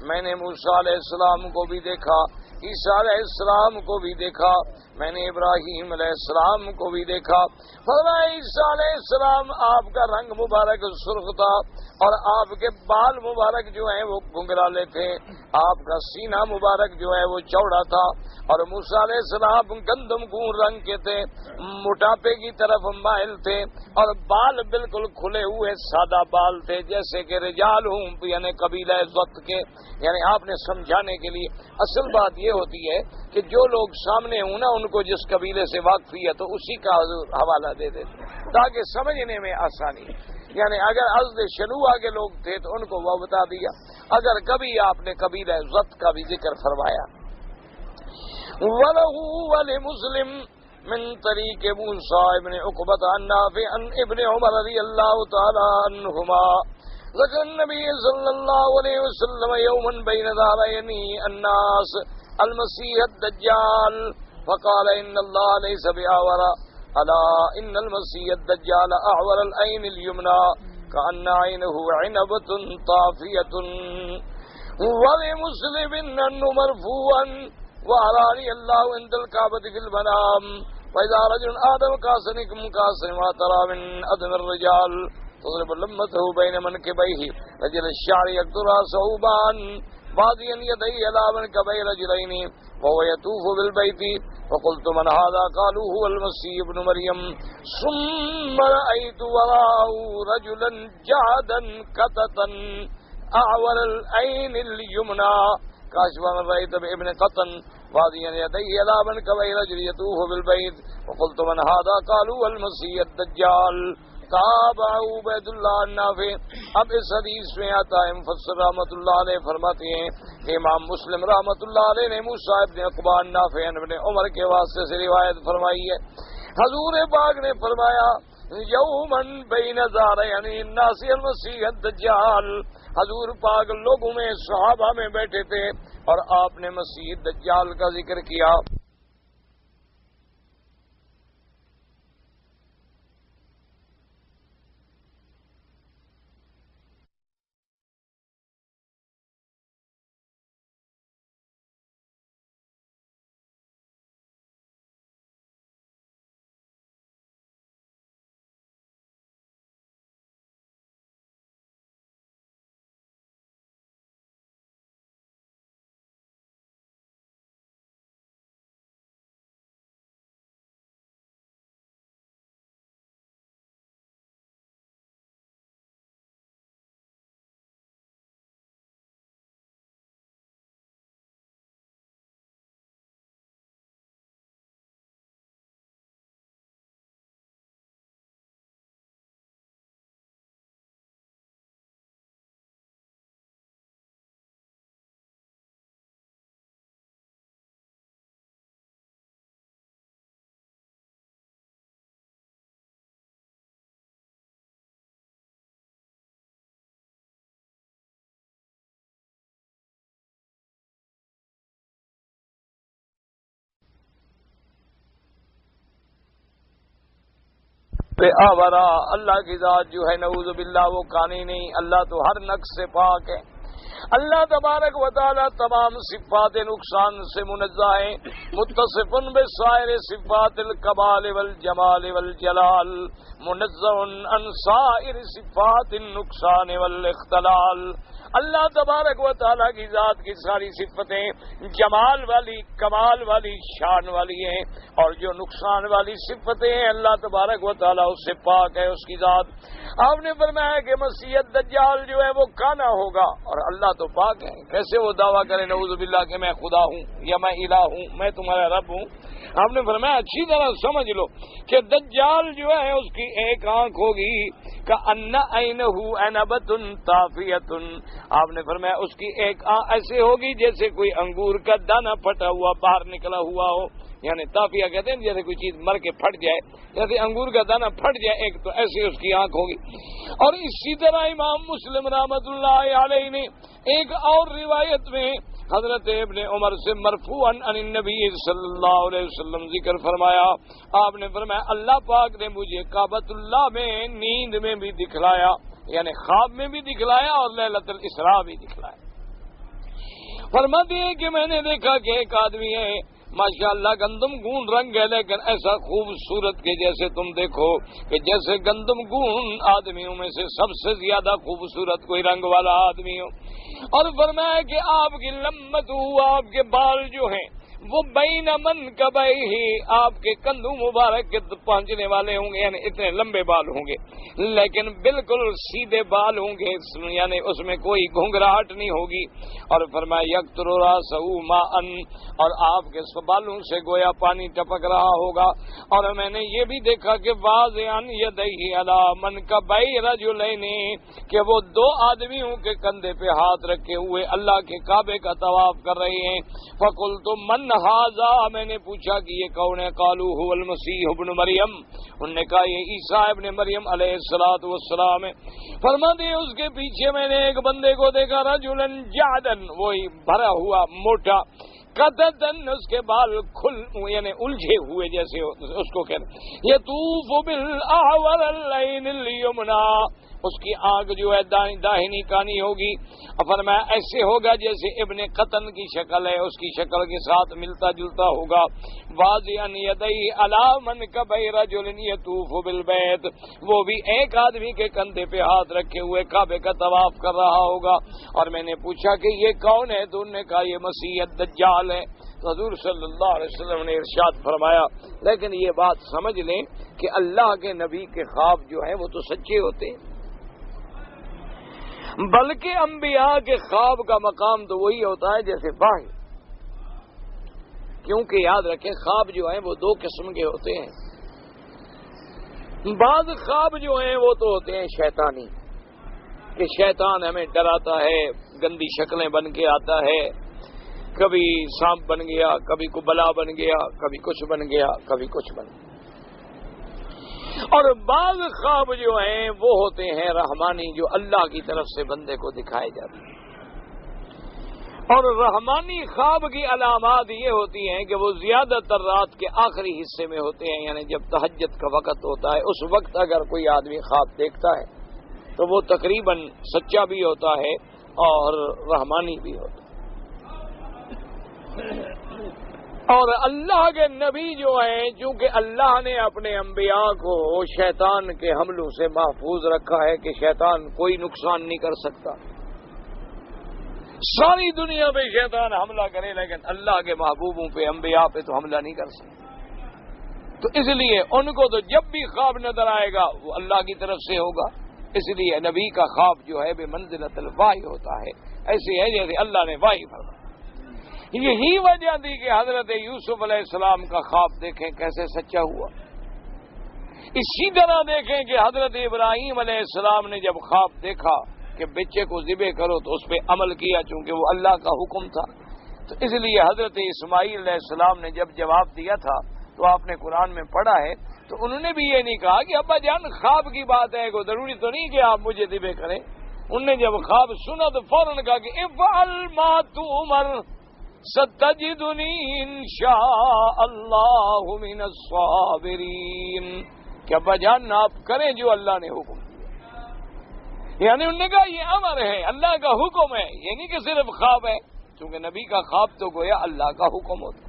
میں نے موسیٰ علیہ السلام کو بھی دیکھا، عیسیٰ علیہ السلام کو بھی دیکھا، میں نے ابراہیم علیہ السلام کو بھی دیکھا. فرمایا عیسیٰ علیہ السلام آپ کا رنگ مبارک سرخ تھا اور آپ کے بال مبارک جو ہیں وہ گھنگرالے تھے، آپ کا سینہ مبارک جو ہے وہ چوڑا تھا، اور موسیٰ علیہ السلام گندم گون رنگ کے تھے، موٹاپے کی طرف مائل تھے، اور بال بالکل کھلے ہوئے سادہ بال تھے جیسے کہ رجال ہوں، یعنی قبیلہ وقت کے. یعنی آپ نے سمجھانے کے لیے اصل بات یہ ہوتی ہے کہ جو لوگ سامنے ہوں نا ان کو جس قبیلے سے واقفی ہے تو اسی کا حوالہ دے دیتے تاکہ سمجھنے میں آسانی. یعنی اگر ازد شنوع کے لوگ تھے تو ان کو وہ بتا دیا، اگر کبھی آپ نے قبیلہ وقت کا بھی ذکر فرمایا. وَلَهُ وَلِمُسْلِمٍ من طریق موسیٰ ابن عقبۃ عن نافع عن ابن عمر رضی اللہ تعالی عنہما ذکر النبی صلی اللہ علیہ وسلم یوما بین ظہرین الناس المسیح الدجال فقال ان اللہ لیس بأعور الا ان المسیح الدجال اعور العین الیمنى کأن عینہ عنبۃ طافیۃ. ولمسلم انه مرفوعا وأراني الله عند الكعبة في المنام فإذا رجل آدم كاسنكم كاسن ما ترى من أدنى الرجال تضرب لمته بين منكبيه رجل الشعر يقطر صوبان باديا يديه إلى منكبي رجلين وهو يطوف بالبيت فقلت من هذا قالوا هو المسيح ابن مريم ثم رأيت وراءه رجلا جعدا كتتا أعور العين اليمنى كاشفا من رأيت بابن قطن باديا يديه إلى منكبي رجل يطوف بالبيت وقلت من هذا قالوا هو المسيح الدجال تابع عبید اللہ النافع. اب اس حدیث میں آتا ہے مفسر رحمۃ اللہ علیہ فرماتے ہیں کہ امام مسلم رحمۃ اللہ علیہ نے موسیٰ ابن عقبہ نافع ابن عمر کے واسطے سے روایت فرمائی ہے. حضور پاک نے فرمایا یومن بین ظہرین الناس المسیح الدجال. حضور پاک لوگوں میں صحابہ میں بیٹھے تھے اور آپ نے مسیح دجال کا ذکر کیا. آورا اللہ کی ذات جو ہے نعوذ باللہ وہ کانی نہیں. اللہ تو ہر نقص سے پاک ہے. اللہ تبارک و تعالی تمام صفات نقصان سے منزہ ہے. متصف بسائر صفات الکمال والجمال والجلال منزہ عن سائر صفات النقصان والاختلال. اللہ تبارک و تعالیٰ کی ذات کی ساری صفتیں جمال والی کمال والی شان والی ہیں اور جو نقصان والی صفتیں ہیں اللہ تبارک و تعالیٰ اس سے پاک ہے اس کی ذات. آپ نے فرمایا کہ مسیح دجال جو ہے وہ کانا ہوگا اور اللہ تو پاک ہے. کیسے وہ دعویٰ کرے نعوذ باللہ کہ میں خدا ہوں یا میں الہ ہوں میں تمہارا رب ہوں. آپ نے فرمایا اچھی طرح سمجھ لو کہ دجال جو ہے اس کی ایک آنکھ ہوگی کأن عینہ عنبۃ طافیۃ. آپ نے فرمایا اس کی ایک آنکھ ایسے ہوگی جیسے کوئی انگور کا دانہ پھٹا ہوا باہر نکلا ہوا ہو. یعنی طافیہ کہتے ہیں جیسے کوئی چیز مر کے پھٹ جائے جیسے انگور کا دانہ پھٹ جائے ایک تو ایسے اس کی آنکھ ہوگی. اور اسی طرح امام مسلم رحمۃ اللہ علیہ نے ایک اور روایت میں حضرت ابن عمر سے مرفوعاً عن النبی صلی اللہ علیہ وسلم ذکر فرمایا. آپ نے فرمایا اللہ پاک نے مجھے کعبۃ اللہ میں نیند میں بھی دکھلایا یعنی خواب میں بھی دکھلایا اور لیلۃ الاسراء بھی دکھلایا. فرماتے ہیں کہ میں نے دیکھا کہ ایک آدمی ہے ماشاءاللہ گندم گون رنگ ہے لیکن ایسا خوبصورت کہ جیسے تم دیکھو کہ جیسے گندم گون آدمیوں میں سے سب سے زیادہ خوبصورت کوئی رنگ والا آدمی ہو. اور فرمایا کہ آپ کی لمت ہوا آپ کے بال جو ہیں وہ بین منکبیہ آپ کے کندھوں مبارک کے پہنچنے والے ہوں گے یعنی اتنے لمبے بال ہوں گے لیکن بالکل سیدھے بال ہوں گے یعنی اس میں کوئی گھنگھراہٹ نہیں ہوگی. اور فرمایا یقطر راسہ ماء اور آپ کے بالوں سے گویا پانی ٹپک رہا ہوگا. اور میں نے یہ بھی دیکھا کہ واضعا یدیہ علی منکبی رجلین کہ وہ دو آدمیوں کے کندھے پہ ہاتھ رکھے ہوئے اللہ کے کعبے کا طواف کر رہے ہیں. فقلت من ھذا میں نے پوچھا کہ یہ کون ہے. قالوا هو المسیح ابن مریم. انہوں نے کہا یہ عیسیٰ ابن مریم علیہ الصلوۃ والسلام ہے. فرماتے ہیں اس کے پیچھے میں نے ایک بندے کو دیکھا رجلا جعدا وہی بھرا ہوا موٹا قطتن اس کے بال کھل یعنی الجھے ہوئے جیسے اس کو کہتے یطوف بالاعور العین الیمنی اس کی آنکھ جو ہے داہنی کانی ہوگی. فرمایا ایسے ہوگا جیسے ابن قطن کی شکل ہے، اس کی شکل کے ساتھ ملتا جلتا ہوگا. واضعا یدیہ علی منکبی رجل یطوف بالبیت، وہ بھی ایک آدمی کے کندھے پہ ہاتھ رکھے ہوئے کعبے کا طواف کر رہا ہوگا. اور میں نے پوچھا کہ یہ کون ہے؟ تو انہوں نے کہا یہ مسیح الدجال ہے. تو حضور صلی اللہ علیہ وسلم نے ارشاد فرمایا لیکن یہ بات سمجھ لیں کہ اللہ کے نبی کے خواب جو ہیں وہ تو سچے ہوتے ہیں، بلکہ انبیاء کے خواب کا مقام تو وہی ہوتا ہے جیسے واحی. کیونکہ یاد رکھیں خواب جو ہیں وہ دو قسم کے ہوتے ہیں. بعض خواب جو ہیں وہ تو ہوتے ہیں شیطانی، کہ شیطان ہمیں ڈراتا ہے، گندی شکلیں بن کے آتا ہے، کبھی سانپ بن گیا، کبھی کو بلا بن گیا، کبھی کچھ بن گیا، کبھی کچھ بن گیا. اور بعض خواب جو ہیں وہ ہوتے ہیں رحمانی، جو اللہ کی طرف سے بندے کو دکھائے جاتے ہیں. اور رحمانی خواب کی علامات یہ ہوتی ہیں کہ وہ زیادہ تر رات کے آخری حصے میں ہوتے ہیں، یعنی جب تہجد کا وقت ہوتا ہے اس وقت اگر کوئی آدمی خواب دیکھتا ہے تو وہ تقریباً سچا بھی ہوتا ہے اور رحمانی بھی ہوتا ہے. اور اللہ کے نبی جو ہیں چونکہ اللہ نے اپنے انبیاء کو شیطان کے حملوں سے محفوظ رکھا ہے کہ شیطان کوئی نقصان نہیں کر سکتا. ساری دنیا پہ شیطان حملہ کرے لیکن اللہ کے محبوبوں پہ انبیاء پہ تو حملہ نہیں کر سکتا. تو اس لیے ان کو تو جب بھی خواب نظر آئے گا وہ اللہ کی طرف سے ہوگا. اس لیے نبی کا خواب جو ہے بے منزلت الوحی ہوتا ہے، ایسے ہے جیسے اللہ نے وحی فرمایا. یہی وجہ تھی کہ حضرت یوسف علیہ السلام کا خواب دیکھیں کیسے سچا ہوا. اسی طرح دیکھیں کہ حضرت ابراہیم علیہ السلام نے جب خواب دیکھا کہ بچے کو ذبح کرو تو اس پہ عمل کیا چونکہ وہ اللہ کا حکم تھا. تو اس لیے حضرت اسماعیل علیہ السلام نے جب جواب دیا تھا تو آپ نے قرآن میں پڑھا ہے تو انہوں نے بھی یہ نہیں کہا کہ ابا جان خواب کی بات ہے، کوئی ضروری تو نہیں کہ آپ مجھے ذبح کریں. انہوں نے جب خواب سنا تو فوراً کہا کہ افعل ما تؤمر ستجدنی انشاء اللہ من الصابرین، کہ ابا جان آپ کریں جو اللہ نے حکم دیا. یعنی انہوں نے کہا یہ امر ہے، اللہ کا حکم ہے، یہ نہیں کہ صرف خواب ہے، کیونکہ نبی کا خواب تو گویا اللہ کا حکم ہوتا.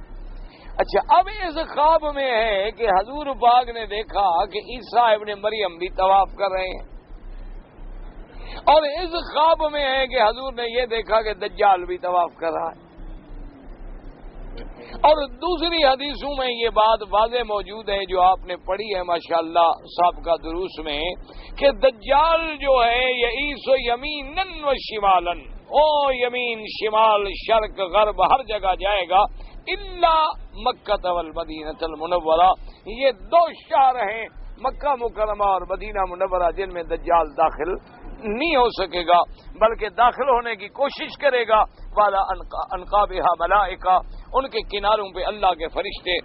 اچھا اب اس خواب میں ہے کہ حضور پاک نے دیکھا کہ عیسیٰ ابن مریم بھی طواف کر رہے ہیں، اور اس خواب میں ہے کہ حضور نے یہ دیکھا کہ دجال بھی طواف کر رہا ہے. اور دوسری حدیثوں میں یہ بات واضح موجود ہے جو آپ نے پڑھی ہے ماشاءاللہ سابقہ دروس میں کہ دجال جو ہے یعیس یمیناً و شمالاً، او یمین شمال شرق غرب ہر جگہ جائے گا الا مکہ والمدینہ المنورہ. یہ دو شہر ہیں مکہ مکرمہ اور مدینہ منورہ جن میں دجال داخل نہیں ہو سکے گا، بلکہ داخل ہونے کی کوشش کرے گا. والا انقابها ملائکہ، ان کے کناروں پہ اللہ کے فرشتے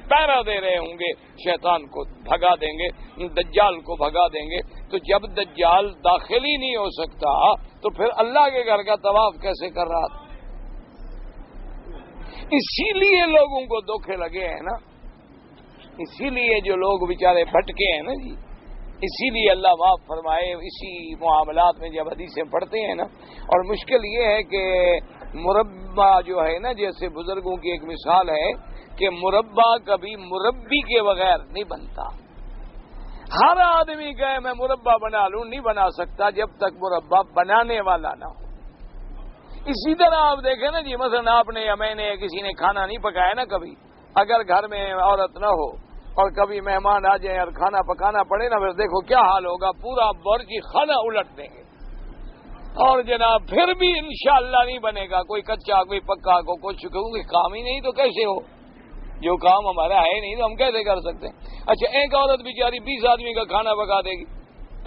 پہرا دے رہے ہوں گے، شیطان کو بھگا دیں گے، دجال کو بھگا دیں گے. تو جب دجال داخل ہی نہیں ہو سکتا تو پھر اللہ کے گھر کا طواف کیسے کر رہا تھا؟ اسی لیے لوگوں کو دھوکے لگے ہیں نا، اسی لیے جو لوگ بیچارے بھٹکے ہیں نا جی، اسی لیے اللہ معاف فرمائے. اسی معاملات میں جب حدیثیں پڑھتے ہیں نا، اور مشکل یہ ہے کہ مربع جو ہے نا، جیسے بزرگوں کی ایک مثال ہے کہ مربع کبھی مربی کے بغیر نہیں بنتا. ہر آدمی کہے میں مربع بنا لوں، نہیں بنا سکتا جب تک مربع بنانے والا نہ ہو. اسی طرح آپ دیکھیں نا جی، مثلا آپ نے یا میں نے کسی نے کھانا نہیں پکایا نا کبھی، اگر گھر میں عورت نہ ہو اور کبھی مہمان آ جائیں اور کھانا پکانا پڑے نا، پھر دیکھو کیا حال ہوگا، پورا بورچی کھانا الٹ دیں گے. اور جناب پھر بھی انشاءاللہ نہیں بنے گا، کوئی کچا کوئی پکا کو کچھ کیونکہ کام ہی نہیں تو کیسے ہو، جو کام ہمارا ہے نہیں تو ہم کیسے کر سکتے ہیں. اچھا ایک عورت بیچاری 20 آدمی کا کھانا پکا دے گی،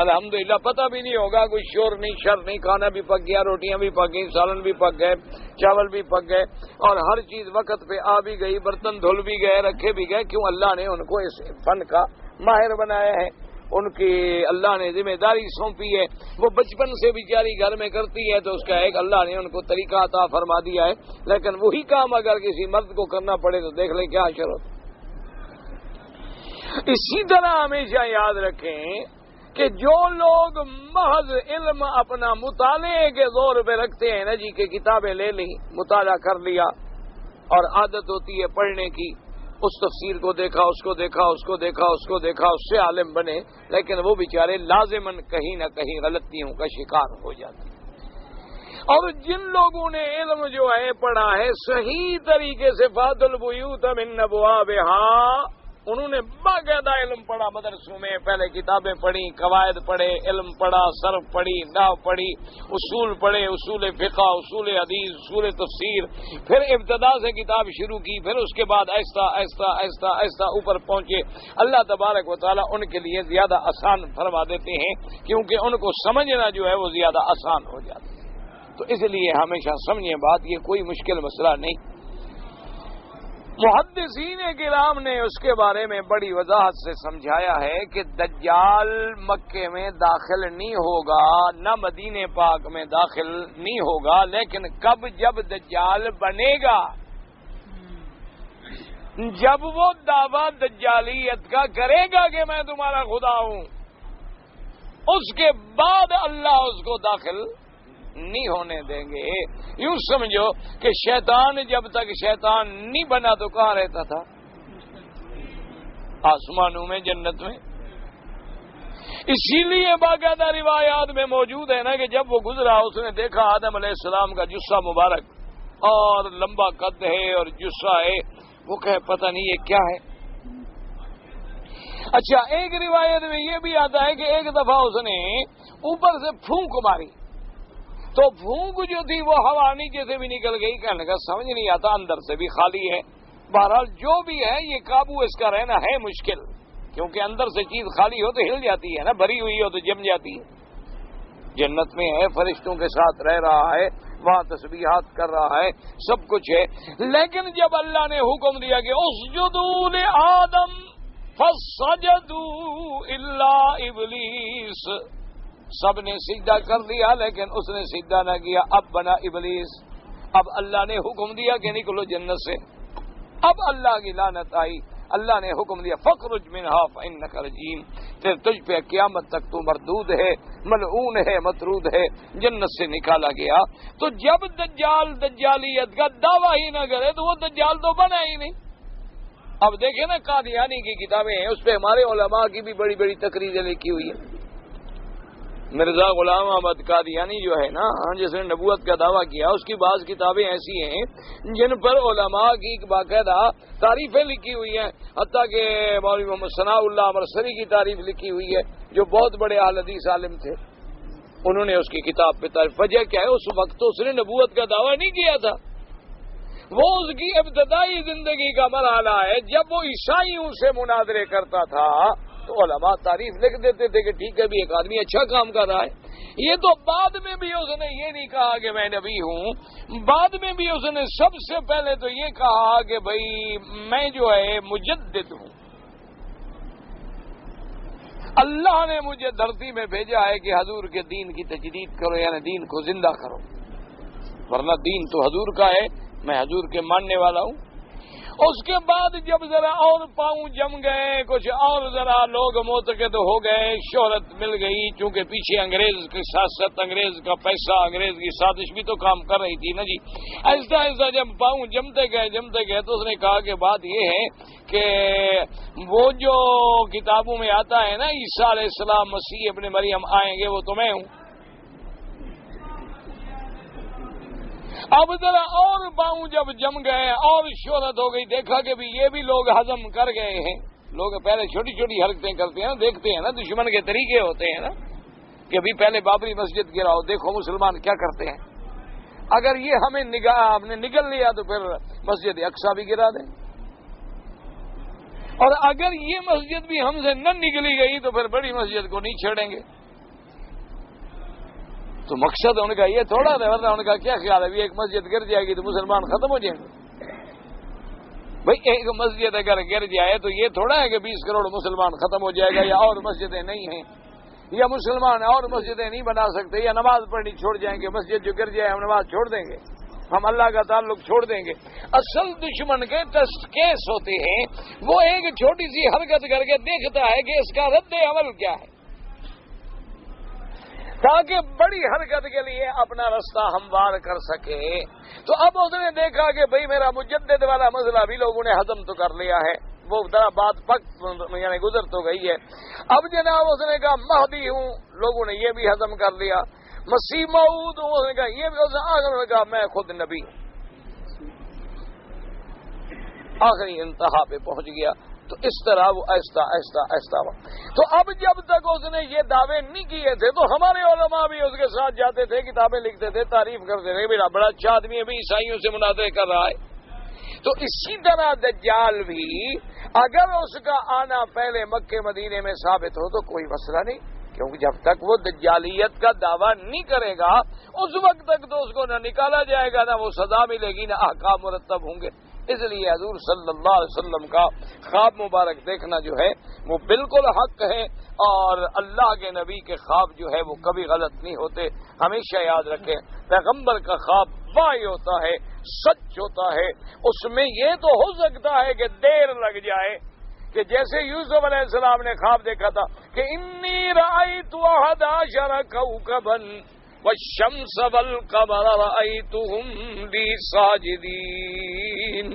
الحمدللہ پتہ بھی نہیں ہوگا، کوئی شور نہیں شر نہیں، کھانا بھی پک گیا، روٹیاں بھی پک گئی، سالن بھی پک گئے، چاول بھی پک گئے، اور ہر چیز وقت پہ آ بھی گئی، برتن دھل بھی گئے، رکھے بھی گئے. کیوں؟ اللہ نے ان کو اس فن کا ماہر بنایا ہے، ان کی اللہ نے ذمہ داری سونپی ہے. وہ بچپن سے بیچاری گھر میں کرتی ہے تو اس کا ایک اللہ نے ان کو طریقہ عطا فرما دیا ہے. لیکن وہی کام اگر کسی مرد کو کرنا پڑے تو دیکھ لیں کیا حشر ہوتا. اسی طرح ہمیشہ یاد رکھیں کہ جو لوگ محض علم اپنا مطالعے کے زور پہ رکھتے ہیں نا جی کہ کتابیں لے لی، مطالعہ کر لیا اور عادت ہوتی ہے پڑھنے کی، اس تفسیر کو دیکھا، اس کو دیکھا، اس کو دیکھا، اس کو دیکھا، اس سے عالم بنے، لیکن وہ بیچارے لازماً کہیں نہ کہیں غلطیوں کا شکار ہو جاتے ہیں۔ اور جن لوگوں نے علم جو ہے پڑھا ہے صحیح طریقے سے فاضل البیوت من ابوابها، انہوں نے باقاعدہ علم پڑھا، مدرسوں میں پہلے کتابیں پڑھی، قواعد پڑھے، علم پڑھا، صرف پڑھی، نحو پڑھی، اصول پڑھے، اصول فقہ، اصول حدیث، اصول تفسیر، پھر ابتدا سے کتاب شروع کی، پھر اس کے بعد آہستہ آہستہ آہستہ آہستہ اوپر پہنچے۔ اللہ تبارک و تعالیٰ ان کے لیے زیادہ آسان فرما دیتے ہیں کیونکہ ان کو سمجھنا جو ہے وہ زیادہ آسان ہو جاتا ہے۔ تو اس لیے ہمیشہ سمجھیں بات، یہ کوئی مشکل مسئلہ نہیں۔ محدثین کرام نے اس کے بارے میں بڑی وضاحت سے سمجھایا ہے کہ دجال مکے میں داخل نہیں ہوگا، نہ مدینے پاک میں داخل نہیں ہوگا، لیکن کب؟ جب دجال بنے گا، جب وہ دعویٰ دجالیت کا کرے گا کہ میں تمہارا خدا ہوں، اس کے بعد اللہ اس کو داخل نہیں ہونے دیں گے۔ یوں سمجھو کہ شیطان جب تک شیطان نہیں بنا تو کہاں رہتا تھا؟ آسمانوں میں، جنت میں۔ اسی لیے باقاعدہ روایات میں موجود ہے نا کہ جب وہ گزرا اس نے دیکھا آدم علیہ السلام کا جسہ مبارک اور لمبا قد ہے اور جسہ ہے، وہ کہے پتہ نہیں یہ کیا ہے۔ اچھا، ایک روایت میں یہ بھی آتا ہے کہ ایک دفعہ اس نے اوپر سے پھونک ماری تو پھونک جو تھی وہ ہوا نیچے سے بھی نکل گئی، کہنے کا سمجھ نہیں آتا، اندر سے بھی خالی ہے۔ بہرحال جو بھی ہے یہ قابو اس کا رہنا ہے مشکل، کیونکہ اندر سے چیز خالی ہو تو ہل جاتی ہے نا، بھری ہوئی ہو تو جم جاتی ہے۔ جنت میں ہے، فرشتوں کے ساتھ رہ رہا ہے، وہاں تسبیحات کر رہا ہے، سب کچھ ہے، لیکن جب اللہ نے حکم دیا کہ اسجدوا لآدم فسجدوا الا ابلیس، سب نے سجدہ کر لیا لیکن اس نے سجدہ نہ کیا، اب بنا ابلیس۔ اب اللہ نے حکم دیا کہ نکلو جنت سے، اب اللہ کی لعنت آئی، اللہ نے حکم دیا فخرج منہا فانک رجیم، پھر تجھ پہ قیامت تک تو مردود ہے، ملعون ہے، مطرود ہے، جنت سے نکالا گیا۔ تو جب دجال دجالیت کا دعویٰ ہی نہ کرے تو وہ دجال تو بنا ہی نہیں۔ اب دیکھیں نا قادیانی کی کتابیں ہیں، اس پہ ہمارے علماء کی بھی بڑی بڑی تقریریں لکھی ہوئی ہیں۔ مرزا غلام احمد قادیانی جو ہے نا، جس نے نبوت کا دعویٰ کیا، اس کی بعض کتابیں ایسی ہیں جن پر علماء کی باقاعدہ تعریفیں لکھی ہوئی ہیں، حتیٰ کہ مولوی محمد ثناء اللہ مرسری کی تعریف لکھی ہوئی ہے جو بہت بڑے اہل حدیث عالم تھے، انہوں نے اس کی کتاب پہ تعریف۔ وجہ کیا ہے؟ اس وقت تو اس نے نبوت کا دعویٰ نہیں کیا تھا، وہ اس کی ابتدائی زندگی کا مرحلہ ہے جب وہ عیسائیوں سے مناظرے کرتا تھا، تو علماء تعریف لکھ دیتے تھے کہ ٹھیک ہے بھی ایک آدمی اچھا کام کر رہا ہے۔ یہ تو بعد میں بھی اس نے یہ نہیں کہا کہ میں نبی ہوں، بعد میں بھی اس نے سب سے پہلے تو یہ کہا کہ بھائی میں جو ہے مجدد ہوں، اللہ نے مجھے دھرتی میں بھیجا ہے کہ حضور کے دین کی تجدید کرو، یعنی دین کو زندہ کرو، ورنہ دین تو حضور کا ہے، میں حضور کے ماننے والا ہوں۔ اس کے بعد جب ذرا اور پاؤں جم گئے، کچھ اور ذرا لوگ معتقد ہو گئے، شہرت مل گئی، چونکہ پیچھے انگریز کی سیاست، انگریز کا پیسہ، انگریز کی سازش بھی تو کام کر رہی تھی نا جی۔ ایسا ایسا جب پاؤں جمتے گئے تو اس نے کہا کہ بات یہ ہے کہ وہ جو کتابوں میں آتا ہے نا عیسیٰ علیہ السلام مسیح ابن مریم آئیں گے، وہ تو میں ہوں۔ اب ذرا اور پاؤں جب جم گئے اور شہرت ہو گئی، دیکھا کہ بھی یہ بھی لوگ ہضم کر گئے ہیں، لوگ پہلے چھوٹی چھوٹی حرکتیں کرتے ہیں نا، دیکھتے ہیں نا دشمن کے طریقے ہوتے ہیں نا کہ بھی پہلے بابری مسجد گراؤ، دیکھو مسلمان کیا کرتے ہیں، اگر یہ ہمیں ہم نے نگل لیا تو پھر مسجد اقصی بھی گرا دیں، اور اگر یہ مسجد بھی ہم سے نہ نکلی گئی تو پھر بڑی مسجد کو نہیں چھیڑیں گے۔ تو مقصد ان کا یہ تھوڑا تھا، ورنہ ان کا کیا خیال ہے بھی ایک مسجد گر جائے گی تو مسلمان ختم ہو جائیں گے؟ بھئی ایک مسجد اگر گر جائے تو یہ تھوڑا ہے کہ 20 کروڑ مسلمان ختم ہو جائے گا، یا اور مسجدیں نہیں ہیں، یا مسلمان اور مسجدیں نہیں بنا سکتے، یا نماز پڑھنی چھوڑ جائیں گے، مسجد جو گر جائے ہم نماز چھوڑ دیں گے، ہم اللہ کا تعلق چھوڑ دیں گے۔ اصل دشمن کے ٹیسٹ کیس ہوتے ہیں، وہ ایک چھوٹی سی حرکت کر کے دیکھتا ہے کہ اس کا رد عمل کیا ہے، تاکہ بڑی حرکت کے لیے اپنا رستہ ہموار کر سکے. تو اب اس نے دیکھا کہ بھئی میرا مجدد والا مسئلہ بھی لوگوں نے ہضم تو کر لیا ہے، وہ ذرا بات یعنی گزر تو گئی ہے. اب جناب اس نے کہا مہدی ہوں، لوگوں نے یہ بھی ہضم کر لیا. مسیح موعود ہوں، اس نے کہا یہ بھی. آخر میں کہا میں خود نبی ہوں. آخری انتہا پہ پہنچ گیا. تو اس طرح وہ آہستہ آہستہ آہستہ ہوا. تو اب جب تک اس نے یہ دعوے نہیں کیے تھے تو ہمارے علماء بھی اس کے ساتھ جاتے تھے، کتابیں لکھتے تھے، تعریف کرتے تھے، میرا بڑا اچھا آدمی ہے، بھی عیسائیوں سے مناظرے کر رہا ہے. تو اسی طرح دجال بھی اگر اس کا آنا پہلے مکے مدینے میں ثابت ہو تو کوئی مسئلہ نہیں، کیونکہ جب تک وہ دجالیت کا دعویٰ نہیں کرے گا اس وقت تک تو اس کو نہ نکالا جائے گا، نہ وہ سزا ملے گی، نہ احکام مرتب ہوں گے. اس لیے حضور صلی اللہ علیہ وسلم کا خواب مبارک دیکھنا جو ہے وہ بالکل حق ہے، اور اللہ کے نبی کے خواب جو ہے وہ کبھی غلط نہیں ہوتے. ہمیشہ یاد رکھیں پیغمبر کا خواب واحد ہوتا ہے، سچ ہوتا ہے. اس میں یہ تو ہو سکتا ہے کہ دیر لگ جائے، کہ جیسے یوسف علیہ السلام نے خواب دیکھا تھا کہ انی رأیت 11 کوكبا والشمس والقمر رأیتهم لی ساجدین،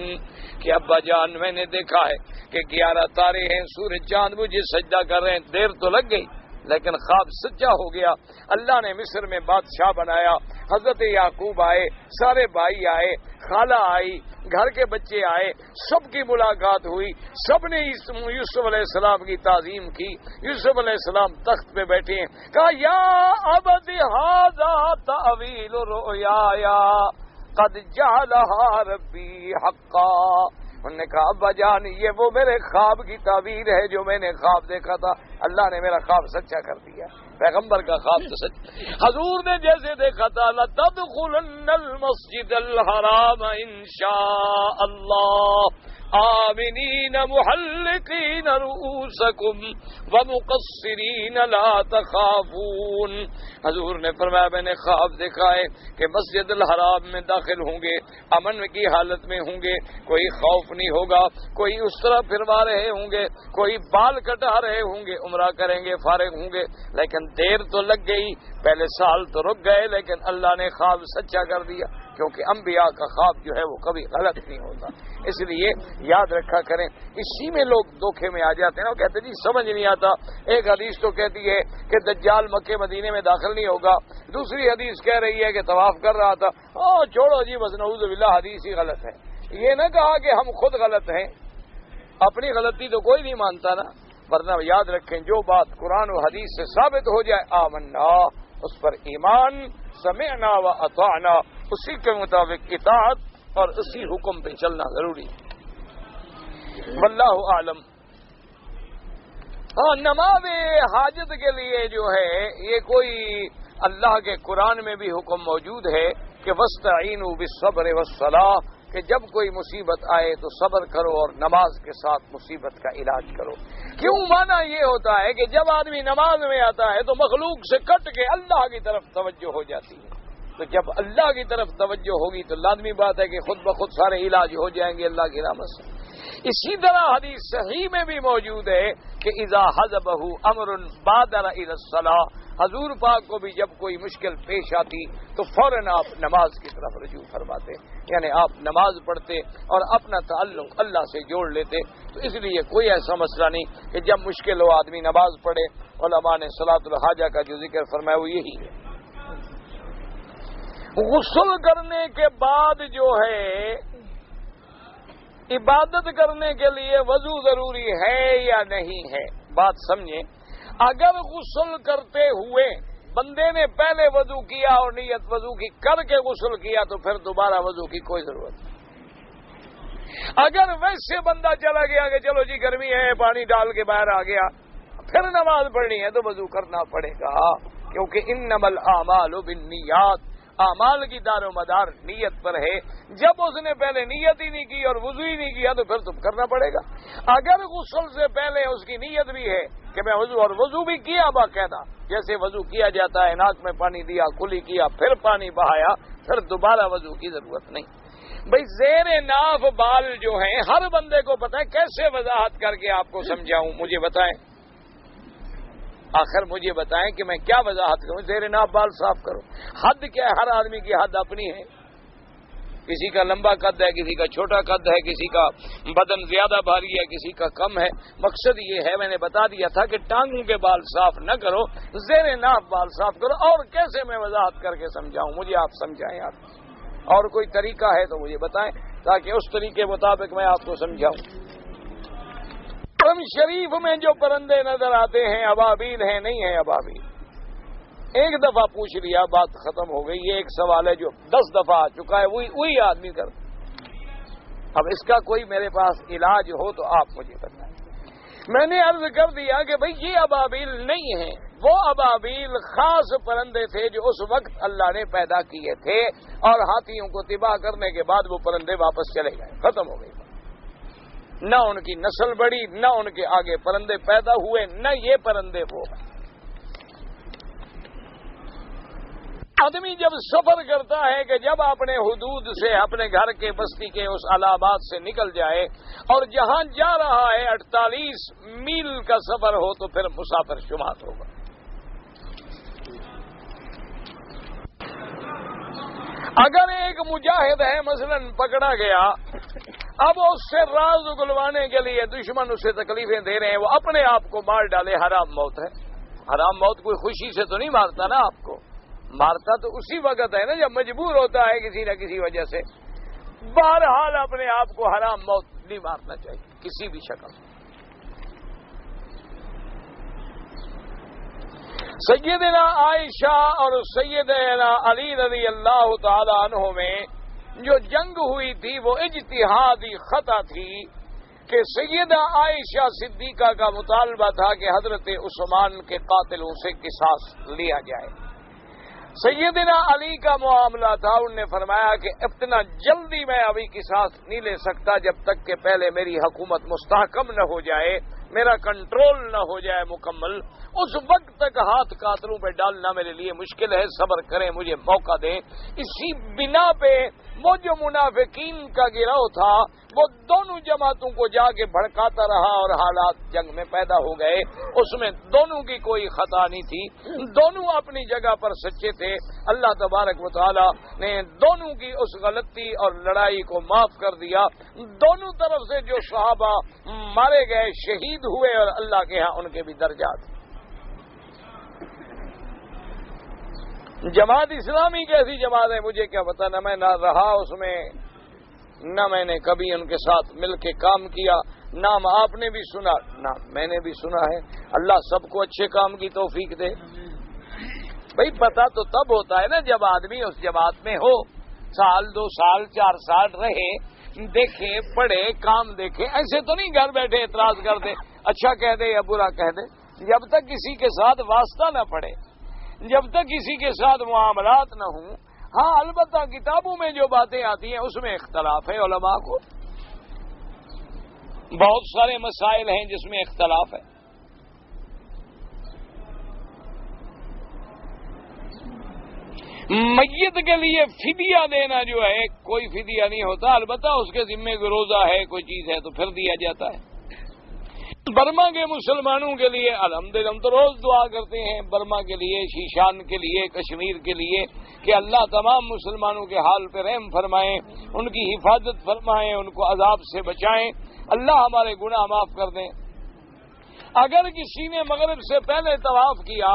کہ ابا جان میں نے دیکھا ہے کہ 11 تارے ہیں، سورج چاند مجھے سجدہ کر رہے ہیں. دیر تو لگ گئی لیکن خواب سچا ہو گیا. اللہ نے مصر میں بادشاہ بنایا، حضرت یعقوب آئے، سارے بھائی آئے، خالہ آئی، گھر کے بچے آئے، سب کی ملاقات ہوئی، سب نے یوسف علیہ السلام کی تعظیم کی. یوسف علیہ السلام تخت پہ بیٹھے ہیں، کہا یا ابت ھذا تأویل رؤیایا قد جعلها ربی حقا. انہوں نے کہا ابا جان یہ وہ میرے خواب کی تعبیر ہے جو میں نے خواب دیکھا تھا، اللہ نے میرا خواب سچا کر دیا. پیغمبر کا خواب تو سچ. حضور نے جیسے دیکھا تھا لَتَدْخُلُنَّ الْمَسْجِدَ الْحَرَامَ إِنشَاءَ اللَّهُ آمنین محلقین رؤوسکم ومقصرین لا تخافون. حضور نے فرمایا میں نے خواب دیکھا ہے کہ مسجد الحرام میں داخل ہوں گے، امن کی حالت میں ہوں گے، کوئی خوف نہیں ہوگا، کوئی اس طرح پھروا رہے ہوں گے، کوئی بال کٹا رہے ہوں گے، عمرہ کریں گے، فارغ ہوں گے. لیکن دیر تو لگ گئی، پہلے سال تو رک گئے، لیکن اللہ نے خواب سچا کر دیا، کیونکہ انبیاء کا خواب جو ہے وہ کبھی غلط نہیں ہوتا. اس لیے یاد رکھا کریں. اسی میں لوگ دھوکے میں آ جاتے ہیں، وہ کہتے جی سمجھ نہیں آتا. ایک حدیث تو کہتی ہے کہ دجال مکے مدینے میں داخل نہیں ہوگا، دوسری حدیث کہہ رہی ہے کہ طواف کر رہا تھا. چھوڑو جی بس نعوذ باللہ، حدیث ہی غلط ہے. یہ نہ کہا کہ ہم خود غلط ہیں، اپنی غلطی تو کوئی نہیں مانتا نا. ورنہ یاد رکھیں جو بات قرآن و حدیث سے ثابت ہو جائے آمنا، اس پر ایمان، سمعنا و اطعنا، اسی کے مطابق اطاعت اور اسی حکم پہ چلنا ضروری. واللہ اعلم. نماز حاجت کے لیے جو ہے یہ کوئی اللہ کے قرآن میں بھی حکم موجود ہے کہ وَاسْتَعِينُوا بِالصَّبْرِ وَالصَّلَاةِ، کہ جب کوئی مصیبت آئے تو صبر کرو اور نماز کے ساتھ مصیبت کا علاج کرو. کیوں مانا یہ ہوتا ہے کہ جب آدمی نماز میں آتا ہے تو مخلوق سے کٹ کے اللہ کی طرف توجہ ہو جاتی ہے. تو جب اللہ کی طرف توجہ ہوگی تو لازمی بات ہے کہ خود بخود سارے علاج ہو جائیں گے اللہ کی رحمت سے. اسی طرح حدیث صحیح میں بھی موجود ہے کہ اذا حزبہ امر بادر الی الصلاۃ، حضور پاک کو بھی جب کوئی مشکل پیش آتی تو فوراً آپ نماز کی طرف رجوع فرماتے، یعنی آپ نماز پڑھتے اور اپنا تعلق اللہ سے جوڑ لیتے. تو اس لیے کوئی ایسا مسئلہ نہیں کہ جب مشکل ہو آدمی نماز پڑھے. علماء نے صلاۃ الحاجہ کا جو ذکر فرمایا وہ یہی ہے. غسل کرنے کے بعد جو ہے عبادت کرنے کے لیے وضو ضروری ہے یا نہیں ہے؟ بات سمجھیں. اگر غسل کرتے ہوئے بندے نے پہلے وضو کیا اور نیت وضو کی کر کے غسل کیا تو پھر دوبارہ وضو کی کوئی ضرورت نہیں. اگر ویسے بندہ چلا گیا کہ چلو جی گرمی ہے پانی ڈال کے باہر آ گیا پھر نماز پڑھنی ہے تو وضو کرنا پڑے گا، کیونکہ انما الاعمال بالنیات، اعمال کی دار و مدار نیت پر ہے. جب اس نے پہلے نیت ہی نہیں کی اور وضو ہی نہیں کیا تو پھر تم کرنا پڑے گا. اگر غسل سے پہلے اس کی نیت بھی ہے کہ میں وضو، اور وضو بھی کیا باقاعدہ، جیسے وضو کیا جاتا ہے، ناک میں پانی دیا، کلی کیا، پھر پانی بہایا، پھر دوبارہ وضو کی ضرورت نہیں. بھئی زیر ناف بال جو ہیں ہر بندے کو پتہ ہے، کیسے وضاحت کر کے آپ کو سمجھاؤں؟ مجھے بتائیں. آخر مجھے بتائیں کہ میں کیا وضاحت کروں؟ زیر ناف بال صاف کرو، حد کیا ہے؟ ہر آدمی کی حد اپنی ہے، کسی کا لمبا قد ہے، کسی کا چھوٹا قد ہے، کسی کا بدن زیادہ بھاری ہے، کسی کا کم ہے۔ مقصد یہ ہے، میں نے بتا دیا تھا کہ ٹانگوں کے بال صاف نہ کرو، زیر ناف بال صاف کرو۔ اور کیسے میں وضاحت کر کے سمجھاؤں؟ مجھے آپ سمجھائیں آپ، اور کوئی طریقہ ہے تو مجھے بتائیں تاکہ اس طریقے مطابق میں آپ کو سمجھاؤں۔ حرم شریف میں جو پرندے نظر آتے ہیں ابابیل ہیں نہیں ہیں ابابیل؟ ایک دفعہ پوچھ لیا، بات ختم ہو گئی۔ یہ ایک سوال ہے جو 10 دفعہ آ چکا ہے، وہی آدمی کرتا۔ اب اس کا کوئی میرے پاس علاج ہو تو آپ مجھے بتائیں۔ میں نے عرض کر دیا کہ بھئی یہ ابابیل نہیں ہیں، وہ ابابیل خاص پرندے تھے جو اس وقت اللہ نے پیدا کیے تھے، اور ہاتھیوں کو تباہ کرنے کے بعد وہ پرندے واپس چلے گئے، ختم ہو گئی۔ نہ ان کی نسل بڑھی، نہ ان کے آگے پرندے پیدا ہوئے، نہ یہ پرندے وہ ہیں۔ آدمی جب سفر کرتا ہے کہ جب اپنے حدود سے، اپنے گھر کے بستی کے اس علامات سے نکل جائے اور جہاں جا رہا ہے 48 میل کا سفر ہو تو پھر مسافر شمار ہوگا۔ اگر ایک مجاہد ہے مثلا پکڑا گیا، اب اس سے راز اگلوانے کے لیے دشمن اسے تکلیفیں دے رہے ہیں، وہ اپنے آپ کو مار ڈالے، حرام موت ہے۔ حرام موت کوئی خوشی سے تو نہیں مارتا نا، آپ کو مارتا تو اسی وقت ہے نا جب مجبور ہوتا ہے کسی نہ کسی وجہ سے۔ بہرحال اپنے آپ کو حرام موت نہیں مارنا چاہیے کسی بھی شکل میں۔ سیدنا عائشہ اور سیدنا علی رضی اللہ تعالی عنہ میں جو جنگ ہوئی تھی وہ اجتہادی خطا تھی کہ سیدہ عائشہ صدیقہ کا مطالبہ تھا کہ حضرت عثمان کے قاتلوں سے قصاص لیا جائے۔ سیدنا علی کا معاملہ تھا، انہوں نے فرمایا کہ اتنا جلدی میں ابھی قصاص نہیں لے سکتا جب تک کہ پہلے میری حکومت مستحکم نہ ہو جائے، میرا کنٹرول نہ ہو جائے مکمل۔ اس وقت تک ہاتھ قاتلوں پہ ڈالنا میرے لیے مشکل ہے، صبر کریں، مجھے موقع دیں۔ اسی بنا پہ وہ جو منافقین کا گروہ تھا وہ دونوں جماعتوں کو جا کے بھڑکاتا رہا اور حالات جنگ میں پیدا ہو گئے۔ اس میں دونوں کی کوئی خطا نہیں تھی، دونوں اپنی جگہ پر سچے تھے۔ اللہ تبارک و تعالی نے دونوں کی اس غلطی اور لڑائی کو معاف کر دیا۔ دونوں طرف سے جو صحابہ مارے گئے شہید ہوئے اور اللہ کے ہاں ان کے بھی درجات۔ جماعت اسلامی کیسی جماعت ہے مجھے کیا پتا، نہ میں نہ رہا اس میں، نہ میں نے کبھی ان کے ساتھ مل کے کام کیا، نام آپ نے بھی سنا نہ میں نے بھی سنا ہے۔ اللہ سب کو اچھے کام کی توفیق دے۔ بھئی پتا تو تب ہوتا ہے نا جب آدمی اس جماعت میں ہو، سال 2 سال 4 سال رہے، دیکھے پڑھے کام دیکھے، ایسے تو نہیں گھر بیٹھے اعتراض کر دے، اچھا کہہ دے یا برا کہہ دے۔ جب تک کسی کے ساتھ واسطہ نہ پڑے، جب تک کسی کے ساتھ معاملات نہ ہوں، ہاں البتہ کتابوں میں جو باتیں آتی ہیں اس میں اختلاف ہے، علماء کو بہت سارے مسائل ہیں جس میں اختلاف ہے۔ میت کے لیے فدیہ دینا جو ہے کوئی فدیہ نہیں ہوتا، البتہ اس کے ذمے روزہ ہے، کوئی چیز ہے تو پھر دیا جاتا ہے۔ برما کے مسلمانوں کے لیے الحمدللہ ہم تو روز دعا کرتے ہیں، برما کے لیے، شیشان کے لیے، کشمیر کے لیے، کہ اللہ تمام مسلمانوں کے حال پہ رحم فرمائیں، ان کی حفاظت فرمائیں، ان کو عذاب سے بچائیں، اللہ ہمارے گناہ معاف کر دیں۔ اگر کسی نے مغرب سے پہلے طواف کیا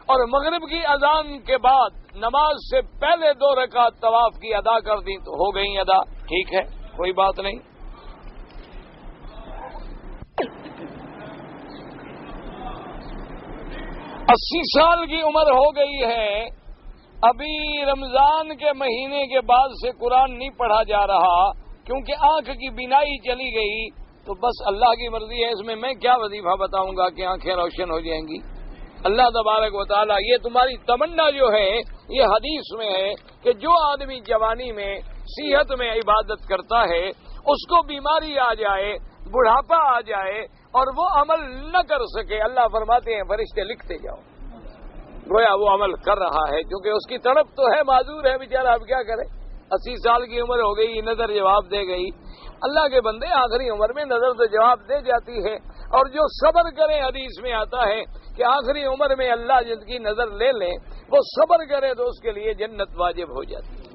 اور مغرب کی اذان کے بعد نماز سے پہلے 2 رکعت طواف کی ادا کر دی تو ہو گئی ادا، ٹھیک ہے، کوئی بات نہیں۔ 80 سال کی عمر ہو گئی ہے، ابھی رمضان کے مہینے کے بعد سے قرآن نہیں پڑھا جا رہا کیونکہ آنکھ کی بینائی چلی گئی، تو بس اللہ کی مرضی ہے، اس میں کیا وظیفہ بتاؤں گا کہ آنکھیں روشن ہو جائیں گی۔ اللہ تبارک و تعالیٰ یہ تمہاری تمنا جو ہے یہ حدیث میں ہے کہ جو آدمی جوانی میں صحت میں عبادت کرتا ہے اس کو بیماری آ جائے، بڑھاپا آ جائے اور وہ عمل نہ کر سکے، اللہ فرماتے ہیں فرشتے لکھتے جاؤ، گویا وہ عمل کر رہا ہے، کیونکہ اس کی تڑپ تو ہے، معذور ہے بیچارہ، اب کیا کرے۔ 80 سال کی عمر ہو گئی، نظر جواب دے گئی۔ اللہ کے بندے آخری عمر میں نظر تو جواب دے جاتی ہے، اور جو صبر کرے، حدیث میں آتا ہے کہ آخری عمر میں اللہ جن کی نظر لے لے، وہ صبر کرے تو اس کے لیے جنت واجب ہو جاتی ہے۔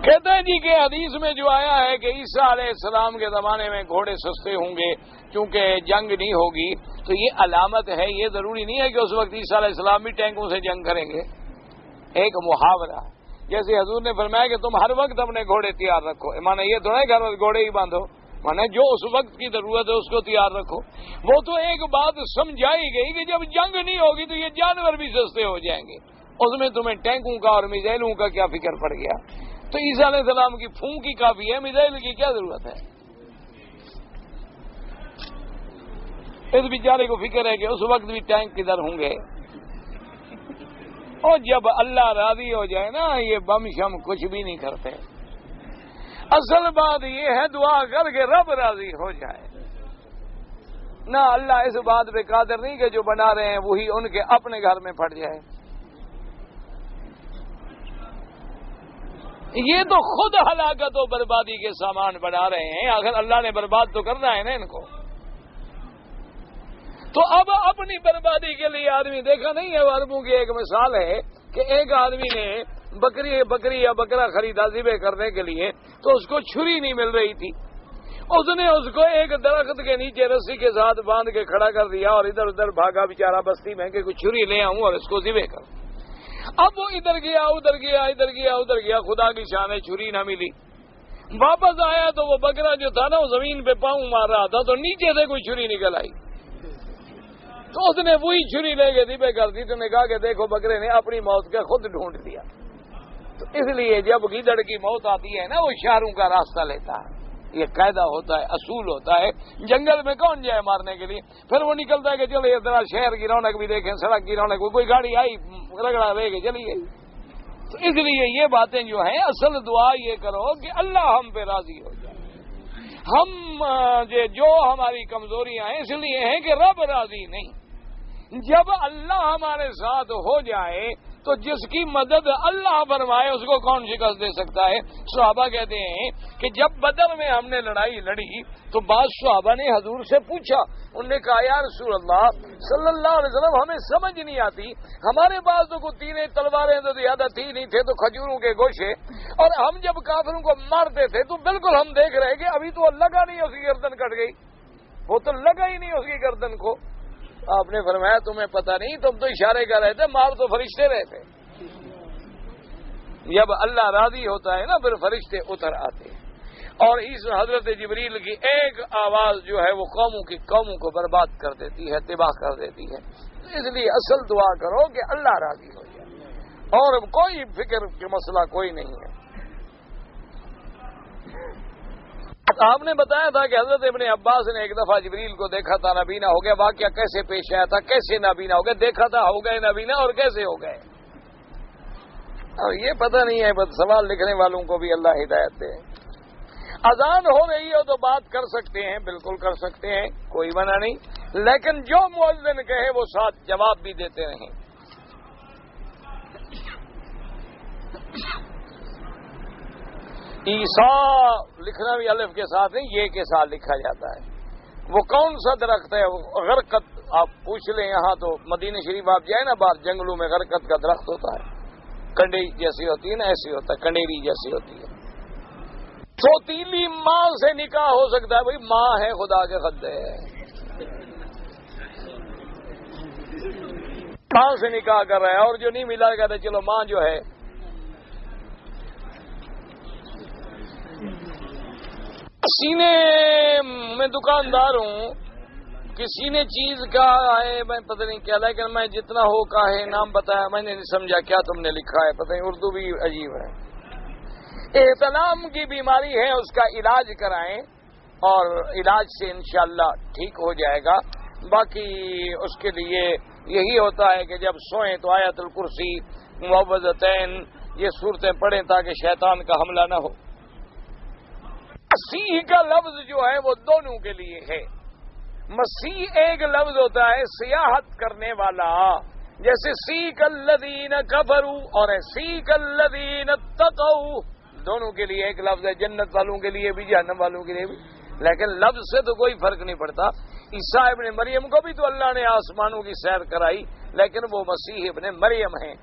کہتے ہیں جی کہ حدیث میں جو آیا ہے کہ عیسیٰ علیہ السلام کے زمانے میں گھوڑے سستے ہوں گے کیونکہ جنگ نہیں ہوگی، تو یہ علامت ہے، یہ ضروری نہیں ہے کہ اس وقت عیسیٰ علیہ السلام بھی ٹینکوں سے جنگ کریں گے۔ ایک محاورہ، جیسے حضور نے فرمایا کہ تم ہر وقت اپنے گھوڑے تیار رکھو، مانا یہ تھوڑا ہے کہ ہر وقت گھوڑے ہی باندھو، مانا جو اس وقت کی ضرورت ہے اس کو تیار رکھو۔ وہ تو ایک بات سمجھائی گئی کہ جب جنگ نہیں ہوگی تو یہ جانور بھی سستے ہو جائیں گے، اس میں تمہیں ٹینکوں کا اور میزائلوں کا کیا فکر پڑ گیا؟ تو عیسیٰ علیہ السلام کی پھونک ہی کافی ہے، میزائل کی کیا ضرورت ہے؟ اس بیچارے کو فکر ہے کہ اس وقت بھی ٹینک کدھر ہوں گے، اور جب اللہ راضی ہو جائے نا، یہ بم شم کچھ بھی نہیں کرتے۔ اصل بات یہ ہے دعا کر کے رب راضی ہو جائے نہ، اللہ اس بات پہ قادر نہیں کہ جو بنا رہے ہیں وہی ان کے اپنے گھر میں پھٹ جائے۔ یہ تو خود ہلاکت و بربادی کے سامان بنا رہے ہیں، اگر اللہ نے برباد تو کرنا ہے نا ان کو۔ تو اب اپنی بربادی کے لیے آدمی، دیکھا نہیں ہے عربوں کی ایک مثال ہے کہ ایک آدمی نے بکری یا بکرا خریدا ذبح کرنے کے لیے، تو اس کو چھری نہیں مل رہی تھی، اس نے اس کو ایک درخت کے نیچے رسی کے ساتھ باندھ کے کھڑا کر دیا اور ادھر ادھر بھاگا بیچارہ بستی میں کہ کوئی چھری لے آؤں اور اس کو ذبح کر۔ اب وہ ادھر گیا ادھر گیا ادھر گیا ادھر گیا، خدا کی شان ہے چھری نہ ملی۔ واپس آیا تو وہ بکرا جو تھا نا وہ زمین پہ پاؤں مار رہا تھا، تو نیچے سے کوئی چھری نکل آئی، تو اس نے وہی چھری لے کے ذبح کر دی۔ تو نے کہا کہ دیکھو بکرے نے اپنی موت کا خود ڈھونڈ دیا۔ تو اس لیے جب گیدڑ کی موت آتی ہے نا، وہ شہروں کا راستہ لیتا ہے، یہ قاعدہ ہوتا ہے، اصول ہوتا ہے۔ جنگل میں کون جائے مارنے کے لیے؟ پھر وہ نکلتا ہے کہ چلو یہ ذرا شہر کی رونق بھی دیکھیں، سڑک کی رونق، کوئی گاڑی آئی رگڑا لے کے چلیے۔ تو اس لیے یہ باتیں جو ہیں، اصل دعا یہ کرو کہ اللہ ہم پہ راضی ہو جائے۔ ہم جو ہماری کمزوریاں ہیں اس لیے ہیں کہ رب راضی نہیں۔ جب اللہ ہمارے ساتھ ہو جائے تو جس کی مدد اللہ فرمائے اس کو کون شکست دے سکتا ہے؟ صحابہ کہتے ہیں کہ جب بدر میں ہم نے لڑائی لڑی تو بعض صحابہ نے حضور سے پوچھا، انہوں نے کہا یا رسول اللہ صلی اللہ علیہ وسلم ہمیں سمجھ نہیں آتی، ہمارے پاس تو کوئی تینیں تلواریں تو زیادہ تھی نہیں، تھے تو کھجوروں کے گوشے، اور ہم جب کافروں کو مارتے تھے تو بالکل ہم دیکھ رہے کہ ابھی تو لگا نہیں اس کی گردن کٹ گئی، وہ تو لگا ہی نہیں اس کی گردن کو۔ آپ نے فرمایا تمہیں پتہ نہیں، تم تو اشارے کر رہے تھے، مار تو فرشتے رہے تھے۔ جب اللہ راضی ہوتا ہے نا پھر فرشتے اتر آتے ہیں، اور اس حضرت جبریل کی ایک آواز جو ہے وہ قوموں کو برباد کر دیتی ہے، تباہ کر دیتی ہے۔ اس لیے اصل دعا کرو کہ اللہ راضی ہو جائے، اور کوئی فکر کا مسئلہ کوئی نہیں ہے۔ آپ نے بتایا تھا کہ حضرت ابن عباس نے ایک دفعہ جبریل کو دیکھا تھا، نابینا ہو گیا۔ واقعہ کیسے پیش آیا تھا، کیسے نابینا ہو گئے؟ دیکھا تھا ہو گئے نابینا، اور کیسے ہو گئے؟ اور یہ پتہ نہیں ہے، بس سوال لکھنے والوں کو بھی اللہ ہدایت دے۔ اذان ہو رہی ہو تو بات کر سکتے ہیں، بالکل کر سکتے ہیں، کوئی منع نہیں، لیکن جو مؤذن کہے وہ ساتھ جواب بھی دیتے رہیں۔ عیسیٰ لکھنا بھی الف کے ساتھ نہیں، یہ کے ساتھ لکھا جاتا ہے۔ وہ کون سا درخت ہے؟ غرقت، آپ پوچھ لیں یہاں تو مدینہ شریف آپ جائیں نا، باہر جنگلوں میں غرقت کا درخت ہوتا ہے، کنڈی جیسی ہوتی ہے نا، ایسی ہوتا ہے، کنڈیری جیسی ہوتی ہے۔ سوتیلی ماں سے نکاح ہو سکتا ہے، بھائی ماں ہے خدا کے خدے، ماں سے نکاح کر رہا ہے، اور جو نہیں ملا کہتا چلو ماں جو ہے۔ سینے میں دکاندار ہوں، کسی نے چیز کہا ہے، میں پتہ نہیں کیا، لیکن میں جتنا ہو کہا ہے نام بتایا، میں نے نہیں سمجھا کیا تم نے لکھا ہے، پتہ نہیں اردو بھی عجیب ہے۔ احتلام کی بیماری ہے، اس کا علاج کرائیں، اور علاج سے انشاءاللہ ٹھیک ہو جائے گا۔ باقی اس کے لیے یہی ہوتا ہے کہ جب سوئیں تو آیت الکرسی، معوذتین، یہ صورتیں پڑھیں تاکہ شیطان کا حملہ نہ ہو۔ مسیح کا لفظ جو ہے وہ دونوں کے لیے ہے۔ مسیح ایک لفظ ہوتا ہے سیاحت کرنے والا، جیسے سیک الذین کفروا اور سیک الذین اتقوا، دونوں کے لیے ایک لفظ ہے، جنت والوں کے لیے بھی جہنم والوں کے لیے بھی، لیکن لفظ سے تو کوئی فرق نہیں پڑتا۔ عیسیٰ ابن مریم کو بھی تو اللہ نے آسمانوں کی سیر کرائی، لیکن وہ مسیح ابن مریم ہیں،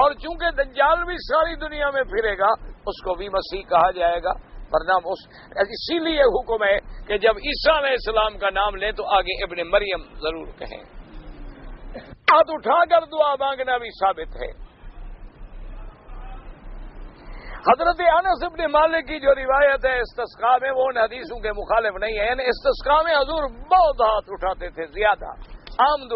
اور چونکہ دجال بھی ساری دنیا میں پھرے گا اس کو بھی مسیح کہا جائے گا، ورنہ اسی لیے حکم ہے کہ جب عیسیٰ علیہ السلام کا نام لیں تو آگے ابن مریم ضرور کہیں۔ ہاتھ اٹھا کر دعا مانگنا بھی ثابت ہے۔ حضرت انس بن مالک کی جو روایت ہے استسقاء میں، وہ ان حدیثوں کے مخالف نہیں ہے، یعنی استسقاء میں حضور بہت ہاتھ اٹھاتے تھے، زیادہ عام